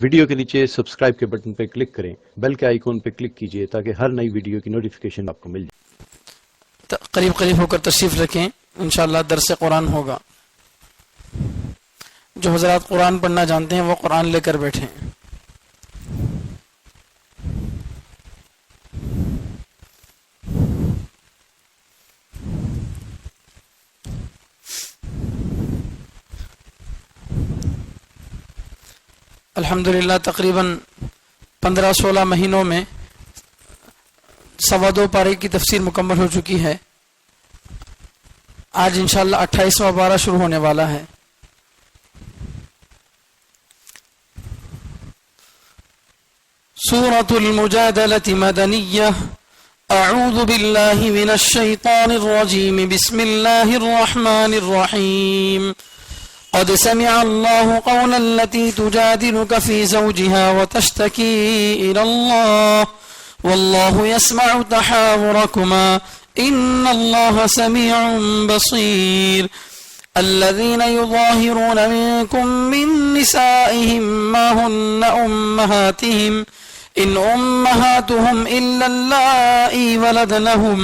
Video کے نیچے subscribe کے بٹن پہ کلک کریں، بیل کے آئیکن پہ کلک کیجئے تاکہ ہر نئی ویڈیو کی نوٹیفیکیشن آپ کو مل جائے۔ قریب ہو کر تشریف رکھیں، انشاءاللہ درس قرآن ہوگا۔ جو حضرات قرآن پڑھنا جانتے ہیں وہ قرآن لے کر بیٹھیں۔ الحمدللہ تقریباً 15-16 مہینوں میں 2.25 پارے کی تفسیر مکمل ہو چکی ہے۔ آج انشاءاللہ 28واں پارہ شروع ہونے والا ہے۔ سورة المجادلة مدنية۔ اعوذ باللہ من الشیطان الرجیم، بسم اللہ الرحمن الرحیم۔ قد سمع الله قول التي تجادلك في زوجها وتشتكي إلى الله والله يسمع تحاوركما إن الله سميع بصير۔ الذين يظاهرون منكم من نسائهم ما هن أمهاتهم إن أمهاتهم إلا اللائي ولدنهم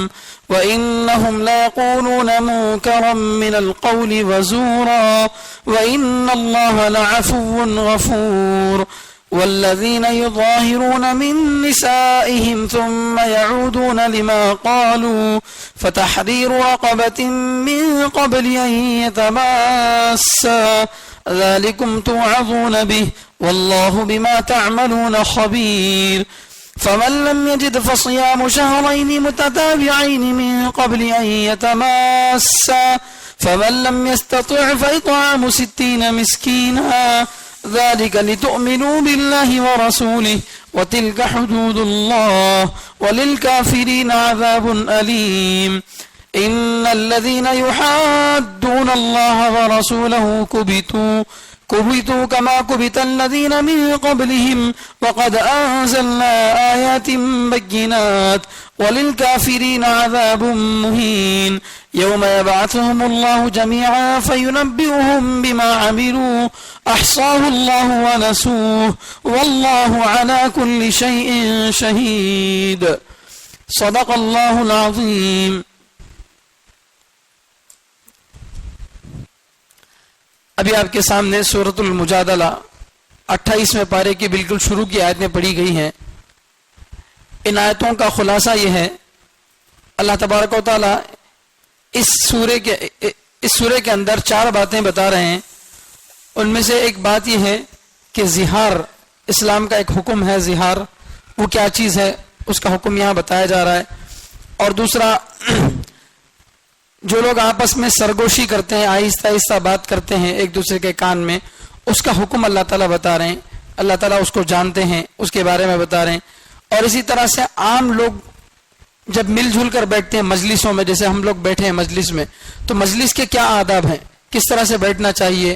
وإنهم ليقولون منكرا من القول وزورا وإن الله لعفو غفور۔ والذين يظاهرون من نسائهم ثم يعودون لما قالوا فتحرير رقبة من قبل أن يتماسا ذلكم توعظون به والله بما تعملون خبير۔ فمن لم يجد فصيام شهرين متتابعين من قبل أن يتماسا فمن لم يستطع فإطعام 60 مسكينا ذلك لتؤمنوا بالله ورسوله وتلك حدود الله وللكافرين عذاب أليم۔ إن الذين يحادون الله ورسوله كبتوا كما كبت الذين من قبلهم وقد أنزلنا آيات بينات وللكافرين عذاب مهين۔ يوم يبعثهم الله جميعا فينبئهم بما عملوا أحصاه الله ونسوه والله على كل شيء شهيد۔ صدق الله العظيم۔ ابھی آپ کے سامنے سورۃ المجادلہ 28ویں پارے کی بالکل شروع کی آیتیں پڑھی گئی ہیں۔ ان آیتوں کا خلاصہ یہ ہے، اللہ تبارک و تعالی اس سورے کے اندر 4 باتیں بتا رہے ہیں۔ ان میں سے ایک بات یہ ہے کہ زہار، اسلام کا ایک حکم ہے زہار، وہ کیا چیز ہے اس کا حکم یہاں بتایا جا رہا ہے۔ اور دوسرا، جو لوگ آپس میں سرگوشی کرتے ہیں، آہستہ آہستہ بات کرتے ہیں ایک دوسرے کے کان میں، اس کا حکم اللہ تعالیٰ بتا رہے ہیں۔ اللہ تعالیٰ اس کو جانتے ہیں، اس کے بارے میں بتا رہے ہیں۔ اور اسی طرح سے عام لوگ جب مل جل کر بیٹھتے ہیں مجلسوں میں، جیسے ہم لوگ بیٹھے ہیں مجلس میں، تو مجلس کے کیا آداب ہیں، کس طرح سے بیٹھنا چاہیے،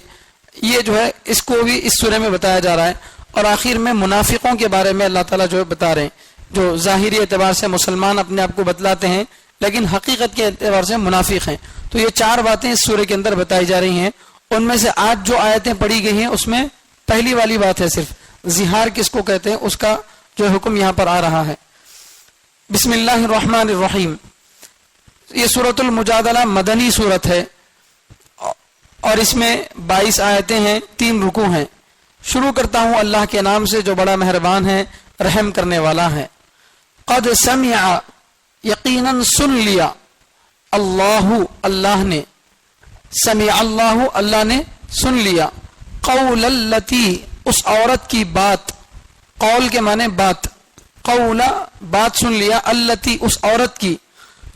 یہ جو ہے اس کو بھی اس سورے میں بتایا جا رہا ہے۔ اور آخر میں منافقوں کے بارے میں اللہ تعالیٰ جو ہے بتا رہے ہیں، جو ظاہری اعتبار سے مسلمان اپنے آپ کو بتلاتے ہیں لیکن حقیقت کے اعتبار سے منافق ہیں۔ تو یہ 4 باتیں اس سورے کے اندر بتائی جا رہی ہیں۔ ان میں سے آج جو آیتیں پڑھی گئی ہیں اس میں پہلی والی بات ہے، صرف زہار کس کو کہتے ہیں اس کا جو حکم یہاں پر آ رہا ہے۔ بسم اللہ الرحمن الرحیم۔ یہ سورۃ المجادلہ مدنی سورت ہے اور اس میں 22 آیتیں ہیں، 3 رکوع ہیں۔ شروع کرتا ہوں اللہ کے نام سے جو بڑا مہربان ہے، رحم کرنے والا ہے۔ قد سمع، یقیناً سن لیا، اللہ نے، سمع اللہ نے سن لیا، قول التی، اس عورت کی بات، قول کے معنی بات، قول بات سن لیا، التی اس عورت کی،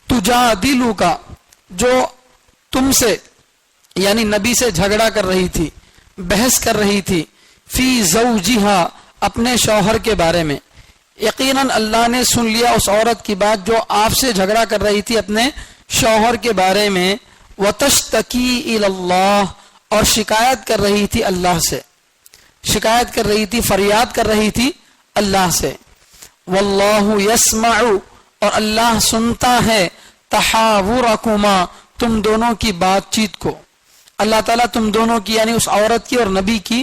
تجادلو کا جو تم سے یعنی نبی سے جھگڑا کر رہی تھی، بحث کر رہی تھی، فی زوجہا اپنے شوہر کے بارے میں۔ یقیناً اللہ نے سن لیا اس عورت کی بات جو آپ سے جھگڑا کر رہی تھی اپنے شوہر کے بارے میں، وتشتکی الی اللہ، اور شکایت کر رہی تھی اللہ سے، شکایت کر رہی تھی، فریاد کر رہی تھی اللہ سے۔ واللہ یسمع، اور اللہ سنتا ہے، تحاورکما، تم دونوں کی بات چیت کو۔ اللہ تعالیٰ تم دونوں کی یعنی اس عورت کی اور نبی کی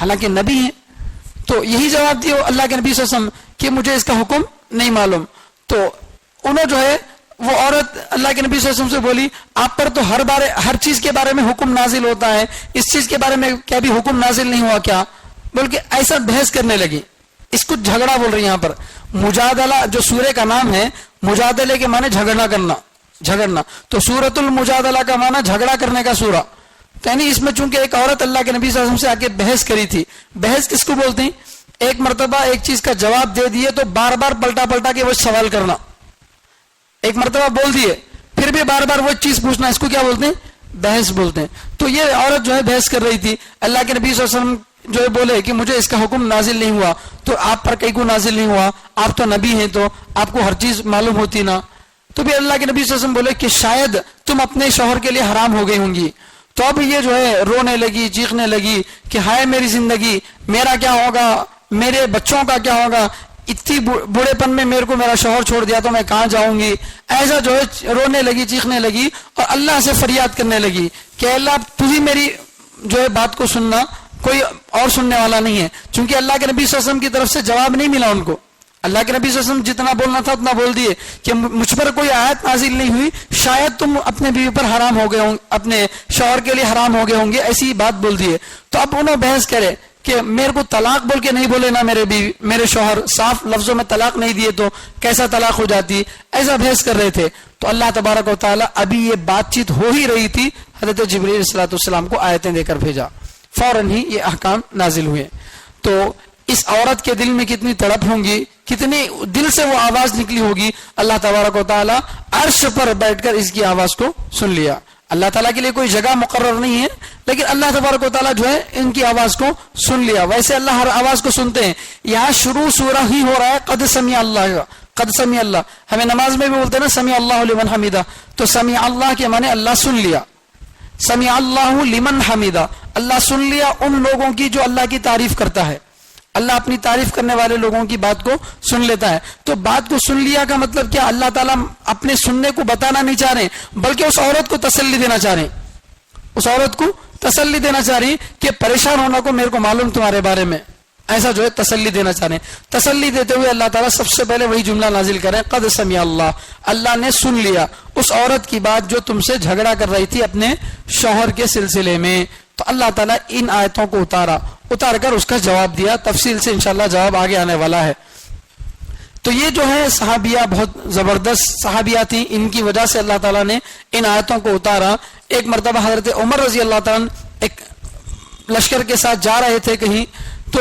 حالانکہ نبی ہیں. تو یہی جواب دیا اللہ کے نبی صلی اللہ علیہ وسلم کہ مجھے اس کا حکم نہیں معلوم. تو انہوں جو ہے وہ عورت اللہ کے نبی صلی اللہ علیہ وسلم سے بولی آپ پر تو ہر چیز کے بارے میں حکم نازل ہوتا ہے, اس چیز کے بارے میں کیا بھی حکم نازل نہیں ہوا کیا؟ بلکہ ایسا بحث کرنے لگی. اس کو جھگڑا بول رہی ہیں یہاں پر. مجادلہ جو سورہ کا نام ہے, مجادلے کے معنی جھگڑنا کرنا, جھگڑنا. تو سورۃ المجادلہ کا معنی جھگڑا کرنے کا سورہ. یعنی اس میں چونکہ ایک عورت اللہ کے نبی صلی اللہ علیہ وسلم سے آ کے بحث کری تھی. بحث کس کو بولتے ہیں؟ ایک مرتبہ ایک چیز کا جواب دے دیے تو بار بار پلٹا پلٹا کے وہ سوال کرنا. ایک مرتبہ بول دیے پھر بھی بار بار وہ چیز پوچھنا, اس کو کیا بولتے ہیں؟ بحث بولتے ہیں. تو یہ عورت جو ہے بحث کر رہی تھی. اللہ کے نبی صلی اللہ علیہ وسلم جو ہے بولے کہ مجھے اس کا حکم نازل نہیں ہوا. تو آپ پر کئی کو نازل نہیں ہوا, آپ تو نبی ہیں تو آپ کو ہر چیز معلوم ہوتی نا. تو بھی اللہ کے نبی صلی اللہ علیہ وسلم بولے کہ شاید تم اپنے شوہر کے لیے حرام ہو گئی ہوں گی. تو اب یہ جو ہے رونے لگی, چیخنے لگی کہ ہائے میری زندگی, میرا کیا ہوگا, میرے بچوں کا کیا ہوگا, اتنی بوڑھے پن میں میرے کو میرا شوہر چھوڑ دیا تو میں کہاں جاؤں گی. ایسا جو ہے رونے لگی, چیخنے لگی اور اللہ سے فریاد کرنے لگی کہ اللہ تو ہی میری جو ہے بات کو سننا, کوئی اور سننے والا نہیں ہے. چونکہ اللہ کے نبی صلی اللہ علیہ وسلم کی طرف سے جواب نہیں ملا ان کو. اللہ کے نبی صلی اللہ علیہ وسلم جتنا بولنا تھا اتنا بول دیے کہ مجھ پر کوئی آیت نازل نہیں ہوئی, شاید تم اپنے بیوی پر حرام ہو گئے ہوں, اپنے شوہر کے لیے حرام ہو گئے ہوں گے, ایسی بات بول دیے. تو اب انہوں بحث کرے کہ میرے کو طلاق بول کے نہیں بولے نا میرے شوہر, صاف لفظوں میں طلاق نہیں دیے تو کیسا طلاق ہو جاتی, ایسا بحث کر رہے تھے. تو اللہ تبارک و تعالیٰ ابھی یہ بات چیت ہو ہی رہی تھی, حضرت جبرائیل علیہ السلام کو آیتیں دے کر بھیجا, فوراً ہی یہ احکام نازل ہوئے. تو اس عورت کے دل میں کتنی تڑپ ہوں گی, کتنی دل سے وہ آواز نکلی ہوگی. اللہ تبارک و تعالیٰ عرش پر بیٹھ کر اس کی آواز کو سن لیا. اللہ تعالیٰ کے لیے کوئی جگہ مقرر نہیں ہے, لیکن اللہ تبارک و تعالیٰ جو ہے ان کی آواز کو سن لیا. ویسے اللہ ہر آواز کو سنتے ہیں. یہاں شروع سورہ ہی ہو رہا ہے قد سمع اللہ, قد سمع اللہ. ہمیں نماز میں بھی بولتے ہیں نا سمع اللہ لمن حمیدہ, تو سمع اللہ کے معنی اللہ سن لیا. سمع اللہ لمن حمیدہ, اللہ سن لیا ان لوگوں کی جو اللہ کی تعریف کرتا ہے. اللہ اپنی تعریف کرنے والے لوگوں کی بات کو سن لیتا ہے. تو بات کو سن لیا کا مطلب کیا؟ اللہ تعالیٰ اپنے سننے کو بتانا نہیں چاہ رہے, بلکہ اس عورت کو تسلی دینا چاہ رہے ہیں. اس عورت کو تسلی دینا چاہ رہی کہ پریشان ہونا کو میرے کو معلوم تمہارے بارے میں, ایسا جو ہے تسلی دینا چاہ رہے ہیں. تسلی دیتے ہوئے اللہ تعالیٰ سب سے پہلے وہی جملہ نازل کریں قد سمع اللہ, اللہ نے سن لیا اس عورت کی بات جو تم سے جھگڑا کر رہی تھی اپنے شوہر کے سلسلے میں. تو اللہ تعالیٰ ان آیتوں کو اتار کر اس کا جواب دیا. تفصیل سے انشاءاللہ جواب آگے آنے والا ہے. تو یہ جو ہے صحابیہ بہت زبردست صحابیہ تھیں, ان کی وجہ سے اللہ تعالیٰ نے ان آیتوں کو اتارا. ایک مرتبہ حضرت عمر رضی اللہ تعالیٰ ایک لشکر کے ساتھ جا رہے تھے کہیں, تو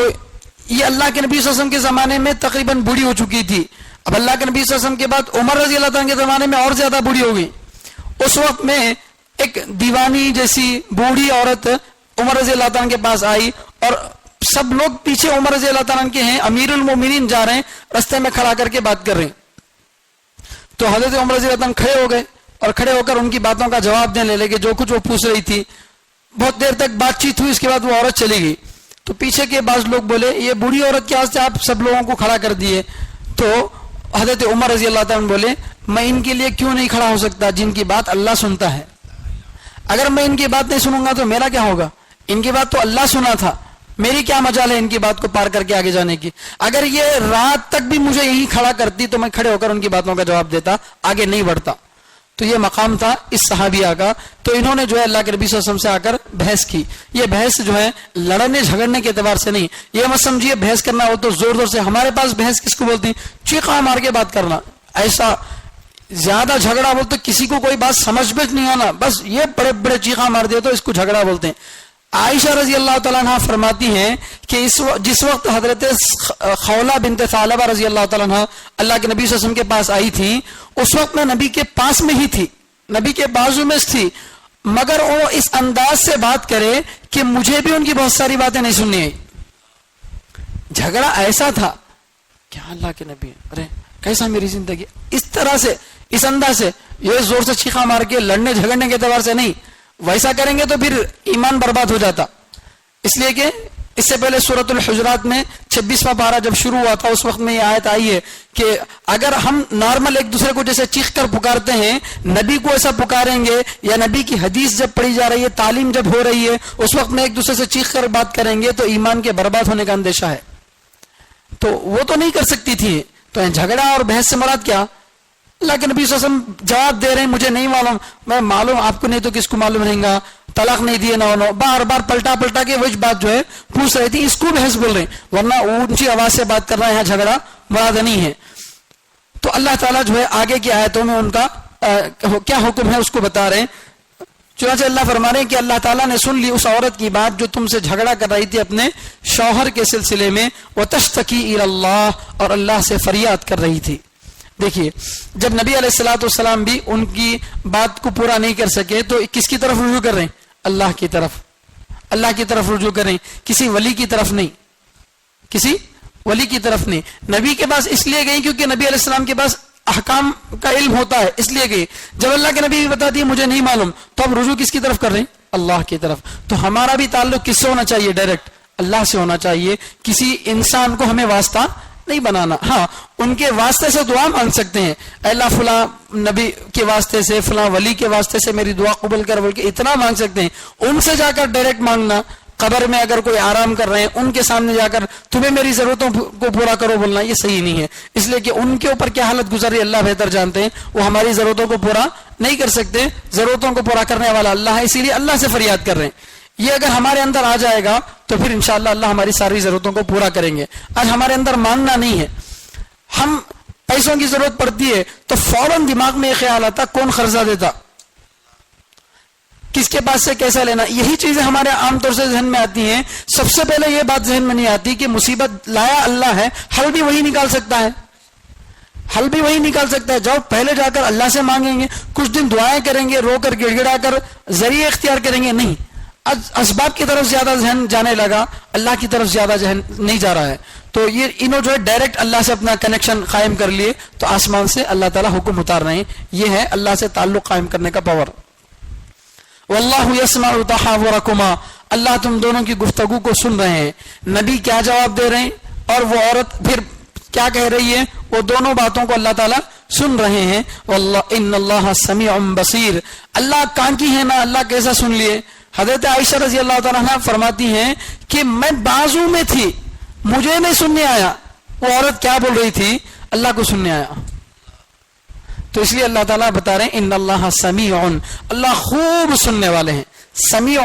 یہ اللہ کے نبی صلی اللہ علیہ وسلم کے زمانے میں تقریباً بوڑھی ہو چکی تھی. اب اللہ کے نبی صلی اللہ علیہ وسلم کے بعد عمر رضی اللہ تعالیٰ کے زمانے میں اور زیادہ بوڑھی ہو گئی. اس وقت میں ایک دیوانی جیسی بوڑھی عورت عمر رضی اللہ تعالیٰ کے پاس آئی, اور سب لوگ پیچھے عمر رضی اللہ تعالیٰ کے ہیں, امیر المومنین جا رہے ہیں, رستے میں کھڑا کر کے بات کر رہے ہیں. تو حضرت عمر رضی اللہ تعالیٰ کھڑے ہو گئے اور کھڑے ہو کر ان کی باتوں کا جواب دینے لگے جو کچھ وہ پوچھ رہی تھی. بہت دیر تک بات چیت ہوئی, اس کے بعد وہ عورت چلی گئی. تو پیچھے کے بعض لوگ بولے یہ بوڑھی عورت کے واسطے آپ سب لوگوں کو کھڑا کر دیے. تو حضرت عمر رضی اللہ تعالیٰ بولے میں ان کے لیے کیوں نہیں کھڑا ہو سکتا جن کی بات اللہ سنتا ہے. اگر میں ان کی بات نہیں سنوں گا تو میرا کیا ہوگا؟ ان کی بات تو اللہ سنا تھا, میری کیا مجال ہے ان کی بات کو پار کر کے آگے جانے کی. اگر یہ رات تک بھی مجھے یہیں کھڑا کرتی تو میں کھڑے ہو کر ان کی باتوں کا جواب دیتا, آگے نہیں بڑھتا. تو یہ مقام تھا اس صحابیہ کا. تو انہوں نے جو ہے اللہ کے نبی صلی اللہ علیہ وسلم سے آ کر بحث کی. یہ بحث جو ہے لڑنے جھگڑنے کے اعتبار سے نہیں, یہ مت سمجھیے بحث کرنا ہو تو زور زور سے. ہمارے پاس بحث کس کو بولتی ہیں؟ چیخا مار کے بات کرنا. ایسا زیادہ جھگڑا بولتے کسی کو کوئی بات سمجھ میں نہیں آنا, بس یہ بڑے بڑے چیخا مار دے تو اس کو جھگڑا بولتے ہیں. عائشہ رضی اللہ تعالیٰ عنہ فرماتی ہیں کہ جس وقت حضرت خولہ بنت ثعلبہ رضی اللہ تعالیٰ عنہ اللہ کے نبی صلی اللہ علیہ وسلم کے پاس آئی تھی, اس وقت میں نبی کے پاس میں ہی تھی, نبی کے بازو میں تھی, مگر وہ اس انداز سے بات کرے کہ مجھے بھی ان کی بہت ساری باتیں نہیں سننی آئی. جھگڑا ایسا تھا کہ اللہ کے نبی ارے کیسا میری زندگی, اس طرح سے اس انداز سے, یہ زور سے چیخا مار کے لڑنے جھگڑنے کے اعتبار سے نہیں. ویسا کریں گے تو پھر ایمان برباد ہو جاتا. اس لیے کہ اس سے پہلے سورۃ الحجرات میں 26واں پارہ جب شروع ہوا تھا اس وقت میں یہ آیت آئی ہے کہ اگر ہم نارمل ایک دوسرے کو جیسے چیخ کر پکارتے ہیں نبی کو ایسا پکاریں گے یا نبی کی حدیث جب پڑھی جا رہی ہے تعلیم جب ہو رہی ہے اس وقت میں ایک دوسرے سے چیخ کر بات کریں گے تو ایمان کے برباد ہونے کا اندیشہ ہے. تو وہ تو نہیں کر سکتی تھی. تو جھگڑا اور بحث سے مراد کیا؟ اللہ کے نبی صلی اللہ علیہ وسلم جواب دے رہے ہیں مجھے نہیں معلوم. میں معلوم آپ کو نہیں تو کس کو معلوم رہیں گا. طلاق نہیں دیے نہ بار بار پلٹا پلٹا کے وہی بات جو ہے پوچھ رہی تھی. اس کو بحث بول رہے ہیں ورنہ اونچی آواز سے بات کرنا یہاں جھگڑا مراد نہیں ہے. تو اللہ تعالیٰ جو ہے آگے کی آیتوں میں ان کا کیا حکم ہے اس کو بتا رہے ہیں. چنانچہ اللہ فرما رہے ہیں کہ اللہ تعالیٰ نے سن لی اس عورت کی بات جو تم سے جھگڑا کر رہی تھی اپنے شوہر کے سلسلے میں. وَتَشْتَكِي إِلَى اللَّهِ اور اللہ سے فریاد کر رہی تھی. دیکھیے جب نبی علیہ الصلوۃ والسلام بھی ان کی بات کو پورا نہیں کر سکے تو کس کی طرف رجوع کر رہے ہیں؟ اللہ کی طرف. اللہ کی طرف رجوع کریں, کسی ولی کی طرف نہیں, کسی ولی کی طرف نہیں. نبی کے پاس اس لیے گئی کیونکہ نبی علیہ السلام کے پاس احکام کا علم ہوتا ہے اس لیے گئی. جب اللہ کے نبی بھی بتا دیے مجھے نہیں معلوم تو اب رجوع کس کی طرف کر رہے ہیں؟ اللہ کی طرف. تو ہمارا بھی تعلق کس سے ہونا چاہیے؟ ڈائریکٹ اللہ سے ہونا چاہیے. کسی انسان کو ہمیں واسطہ نہیں بنانا. ہاں ان کے واسطے سے دعا مانگ سکتے ہیں, اے اللہ فلاں نبی کے واسطے سے فلاں ولی کے واسطے سے میری دعا قبول کر, بول کے اتنا مانگ سکتے ہیں. ان سے جا کر ڈائریکٹ مانگنا, قبر میں اگر کوئی آرام کر رہے ہیں ان کے سامنے جا کر تمہیں میری ضرورتوں کو پورا کرو بولنا, یہ صحیح نہیں ہے. اس لیے کہ ان کے اوپر کیا حالت گزر رہی ہے اللہ بہتر جانتے ہیں. وہ ہماری ضرورتوں کو پورا نہیں کر سکتے, ضرورتوں کو پورا کرنے والا اللہ ہے, اسی لیے اللہ سے فریاد کر رہے ہیں. یہ اگر ہمارے اندر آ جائے گا تو پھر انشاءاللہ اللہ ہماری ساری ضرورتوں کو پورا کریں گے. آج ہمارے اندر مانگنا نہیں ہے. ہم پیسوں کی ضرورت پڑتی ہے تو فوراً دماغ میں یہ خیال آتا کون قرضہ دیتا, کس کے پاس سے کیسا لینا. یہی چیزیں ہمارے عام طور سے ذہن میں آتی ہیں. سب سے پہلے یہ بات ذہن میں نہیں آتی کہ مصیبت لایا اللہ ہے, حل بھی وہی نکال سکتا ہے. حل بھی وہی نکال سکتا ہے. جب پہلے جا کر اللہ سے مانگیں گے, کچھ دن دعائیں کریں گے, رو کر گڑ گڑا کر ذریعے اختیار کریں گے, نہیں اسباب کی طرف زیادہ ذہن جانے لگا, اللہ کی طرف زیادہ ذہن نہیں جا رہا ہے. تو یہ انہوں جو ہے ڈائریکٹ اللہ سے اپنا کنیکشن قائم کر لیے تو آسمان سے اللہ تعالیٰ حکم اتار رہے ہیں. یہ ہے اللہ سے تعلق قائم کرنے کا پاور. واللہ یسمع تحاورکما, اللہ تم دونوں کی گفتگو کو سن رہے ہیں. نبی کیا جواب دے رہے ہیں اور وہ عورت پھر کیا کہہ رہی ہے, وہ دونوں باتوں کو اللہ تعالیٰ سن رہے ہیں. واللہ ان اللہ سمیع بصیر, اللہ کان کی ہے نا, اللہ کیسا سن لیے. حضرت عائشہ رضی اللہ تعالیٰ عنہ فرماتی ہیں کہ میں بازو میں تھی, مجھے نہیں سننے آیا. وہ عورت کیا بول رہی تھی, اللہ کو سننے آیا. تو اس لیے اللہ تعالیٰ بتا رہے ہیں ان اللہ سمیع, اللہ خوب سننے والے ہیں. سمیع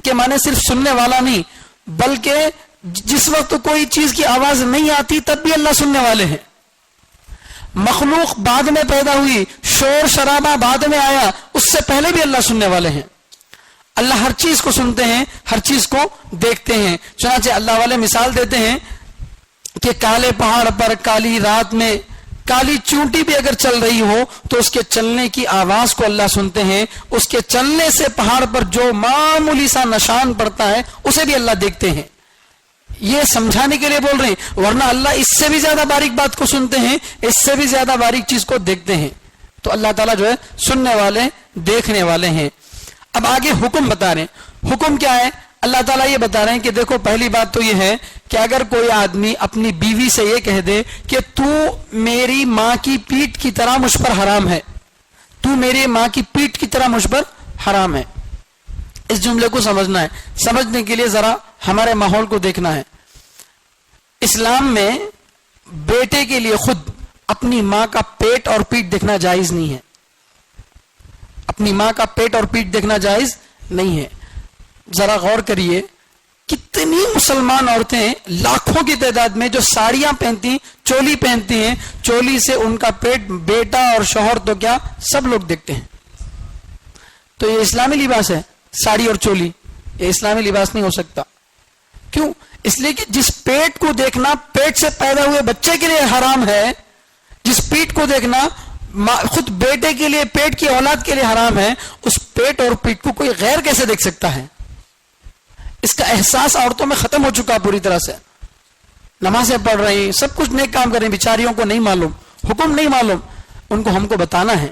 کے معنی صرف سننے والا نہیں بلکہ جس وقت کوئی چیز کی آواز نہیں آتی تب بھی اللہ سننے والے ہیں. مخلوق بعد میں پیدا ہوئی, شور شرابہ بعد میں آیا, اس سے پہلے بھی اللہ سننے والے ہیں. اللہ ہر چیز کو سنتے ہیں, ہر چیز کو دیکھتے ہیں. چنانچہ اللہ والے مثال دیتے ہیں کہ کالے پہاڑ پر کالی رات میں کالی چونٹی بھی اگر چل رہی ہو تو اس کے چلنے کی آواز کو اللہ سنتے ہیں. اس کے چلنے سے پہاڑ پر جو معمولی سا نشان پڑتا ہے اسے بھی اللہ دیکھتے ہیں. یہ سمجھانے کے لیے بول رہے ہیں, ورنہ اللہ اس سے بھی زیادہ باریک بات کو سنتے ہیں, اس سے بھی زیادہ باریک چیز کو دیکھتے ہیں. تو اللہ تعالیٰ جو ہے سننے والے دیکھنے والے ہیں. اب آگے حکم بتا رہے ہیں. حکم کیا ہے؟ اللہ تعالیٰ یہ بتا رہے ہیں کہ دیکھو پہلی بات تو یہ ہے کہ اگر کوئی آدمی اپنی بیوی سے یہ کہہ دے کہ تو میری ماں کی پیٹھ کی طرح مجھ پر حرام ہے, تو میری ماں کی پیٹھ کی طرح مجھ پر حرام ہے. اس جملے کو سمجھنا ہے. سمجھنے کے لیے ذرا ہمارے ماحول کو دیکھنا ہے. اسلام میں بیٹے کے لیے خود اپنی ماں کا پیٹ اور پیٹھ دیکھنا جائز نہیں ہے. اپنی ماں کا پیٹ اور پیٹھ دیکھنا جائز نہیں ہے. ذرا غور کریے کتنی مسلمان عورتیں لاکھوں کی تعداد میں جو ساڑیاں پہنتی, چولی پہنتی ہیں, چولی سے ان کا پیٹ, بیٹا اور شوہر تو کیا سب لوگ دیکھتے ہیں. تو یہ اسلامی لباس ہے ساڑی اور چولی, یہ اسلامی لباس نہیں ہو سکتا. کیوں؟ اس لیے کہ جس پیٹ کو دیکھنا پیٹ سے پیدا ہوئے بچے کے لیے حرام ہے, جس پیٹ کو دیکھنا خود بیٹے کے لیے, پیٹ کی اولاد کے لیے حرام ہے, اس پیٹ اور پیٹ کو کوئی غیر کیسے دیکھ سکتا ہے؟ اس کا احساس عورتوں میں ختم ہو چکا پوری طرح سے. نمازیں پڑھ رہی, سب کچھ نیک کام کر رہی, بیچاریوں کو نہیں معلوم, حکم نہیں معلوم, ان کو ہم کو بتانا ہے.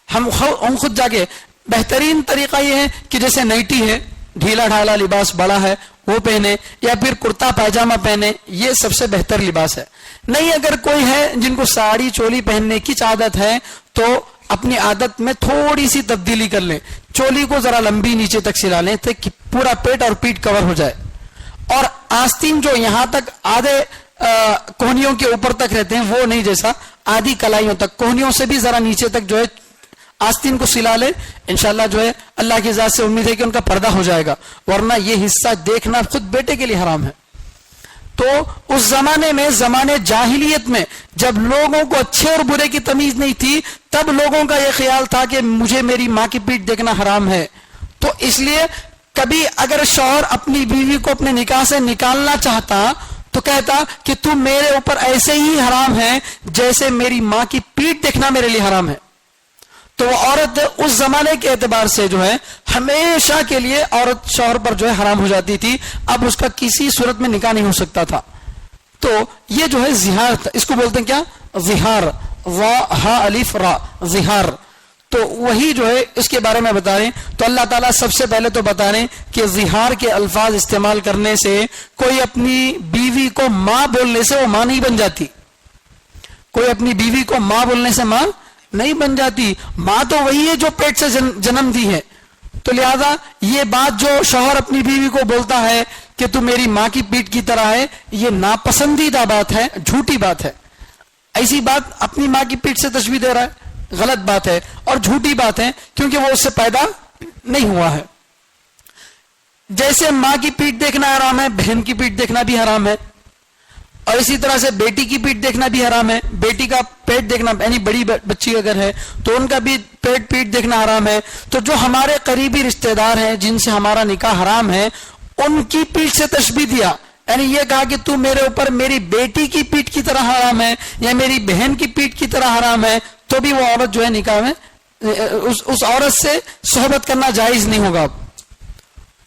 ہم خود جا کے, بہترین طریقہ یہ ہے کہ جیسے نائٹی ہے, ڈھیلا ڈھالا لباس بڑا ہے, وہ پہنے, یا پھر کرتا پائجامہ پہنے, یہ سب سے بہتر لباس ہے. نہیں اگر کوئی ہے جن کو ساڑی چولی پہننے کی عادت ہے تو اپنی عادت میں تھوڑی سی تبدیلی کر لیں, چولی کو ذرا لمبی نیچے تک سلا لیں تاکہ پورا پیٹ اور پیٹ کور ہو جائے, اور آستین جو یہاں تک آدھے کوہنیوں کے اوپر تک رہتے ہیں وہ نہیں, جیسا آدھی کلائیوں تک, کوہنیوں سے بھی ذرا نیچے تک جو ہے آستین کو سلا لے. انشاءاللہ جو ہے اللہ کی ذات سے امید ہے کہ ان کا پردہ ہو جائے گا, ورنہ یہ حصہ دیکھنا خود بیٹے کے لیے حرام ہے. تو اس زمانے میں, زمانے جاہلیت میں, جب لوگوں کو اچھے اور برے کی تمیز نہیں تھی, تب لوگوں کا یہ خیال تھا کہ مجھے میری ماں کی پیٹھ دیکھنا حرام ہے. تو اس لیے کبھی اگر شوہر اپنی بیوی کو اپنے نکاح سے نکالنا چاہتا تو کہتا کہ تم میرے اوپر ایسے ہی حرام ہے جیسے میری ماں کی پیٹھ دیکھنا میرے لیے حرام ہے. تو وہ عورت اس زمانے کے اعتبار سے جو ہے ہمیشہ کے لیے عورت شوہر پر جو ہے حرام ہو جاتی تھی, اب اس کا کسی صورت میں نکاح نہیں ہو سکتا تھا. تو یہ جو ہے زہار تھا, اس کو بولتے ہیں کیا, زہار, وا ہا الف را, زہار. تو وہی جو ہے اس کے بارے میں بتا رہے ہیں. تو اللہ تعالیٰ سب سے پہلے تو بتا رہے ہیں کہ زہار کے الفاظ استعمال کرنے سے کوئی اپنی بیوی کو ماں بولنے سے وہ ماں نہیں بن جاتی, کوئی اپنی بیوی کو ماں بولنے سے ماں نہیں بن جاتی. ماں تو وہی ہے جو پیٹ سے جنم دی ہے. تو لہذا یہ بات جو شوہر اپنی بیوی کو بولتا ہے کہ تو میری ماں کی پیٹھ کی طرح ہے, یہ ناپسندیدہ بات ہے, جھوٹی بات ہے. ایسی بات اپنی ماں کی پیٹھ سے تشبیہ دے رہا ہے, غلط بات ہے اور جھوٹی بات ہے, کیونکہ وہ اس سے پیدا نہیں ہوا ہے. جیسے ماں کی پیٹھ دیکھنا حرام ہے, بہن کی پیٹھ دیکھنا بھی حرام ہے, اور اسی طرح سے بیٹی کی پیٹھ دیکھنا بھی حرام ہے. بیٹی کا پیٹ دیکھنا, یعنی بڑی بچی اگر ہے تو ان کا بھی پیٹ دیکھنا حرام ہے. تو جو ہمارے قریبی رشتہ دار ہیں جن سے ہمارا نکاح حرام ہے, ان کی پیٹھ سے تشبیہ دیا, یعنی یہ کہا کہ تو میرے اوپر میری بیٹی کی پیٹھ کی طرح حرام ہے یا میری بہن کی پیٹھ کی طرح حرام ہے, تو بھی وہ عورت جو ہے نکاح میں اس عورت سے صحبت کرنا جائز نہیں ہوگا.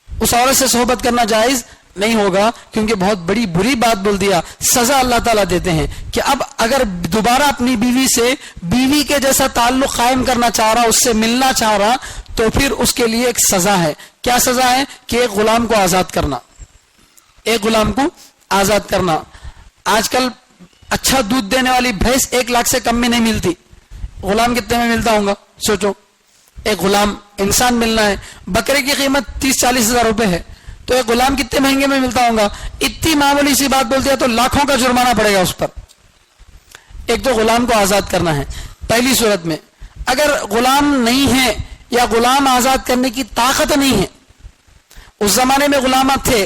اس عورت سے صحبت کرنا جائز نہیں ہوگا, کیونکہ بہت بڑی بری بات بول دیا. سزا اللہ تعالیٰ دیتے ہیں کہ اب اگر دوبارہ اپنی بیوی سے بیوی کے جیسا تعلق قائم کرنا چاہ رہا, اس سے ملنا چاہ رہا, تو پھر اس کے لیے ایک سزا ہے. کیا سزا ہے؟ کہ ایک غلام کو آزاد کرنا, ایک غلام کو آزاد کرنا. آج کل اچھا دودھ دینے والی بھینس 1 لاکھ سے کم میں نہیں ملتی, غلام کتنے میں ملتا ہوگا سوچو. ایک غلام انسان ملنا ہے, بکرے کی قیمت 30-40 ہزار روپے ہے, تو ایک غلام کتنے مہنگے میں ملتا ہوگا. اتنی معمولی سی بات بولتے ہیں تو لاکھوں کا جرمانہ پڑے گا اس پر. ایک تو غلام کو آزاد کرنا ہے پہلی صورت میں. اگر غلام نہیں ہے یا غلام آزاد کرنے کی طاقت نہیں ہے, اس زمانے میں غلامات تھے,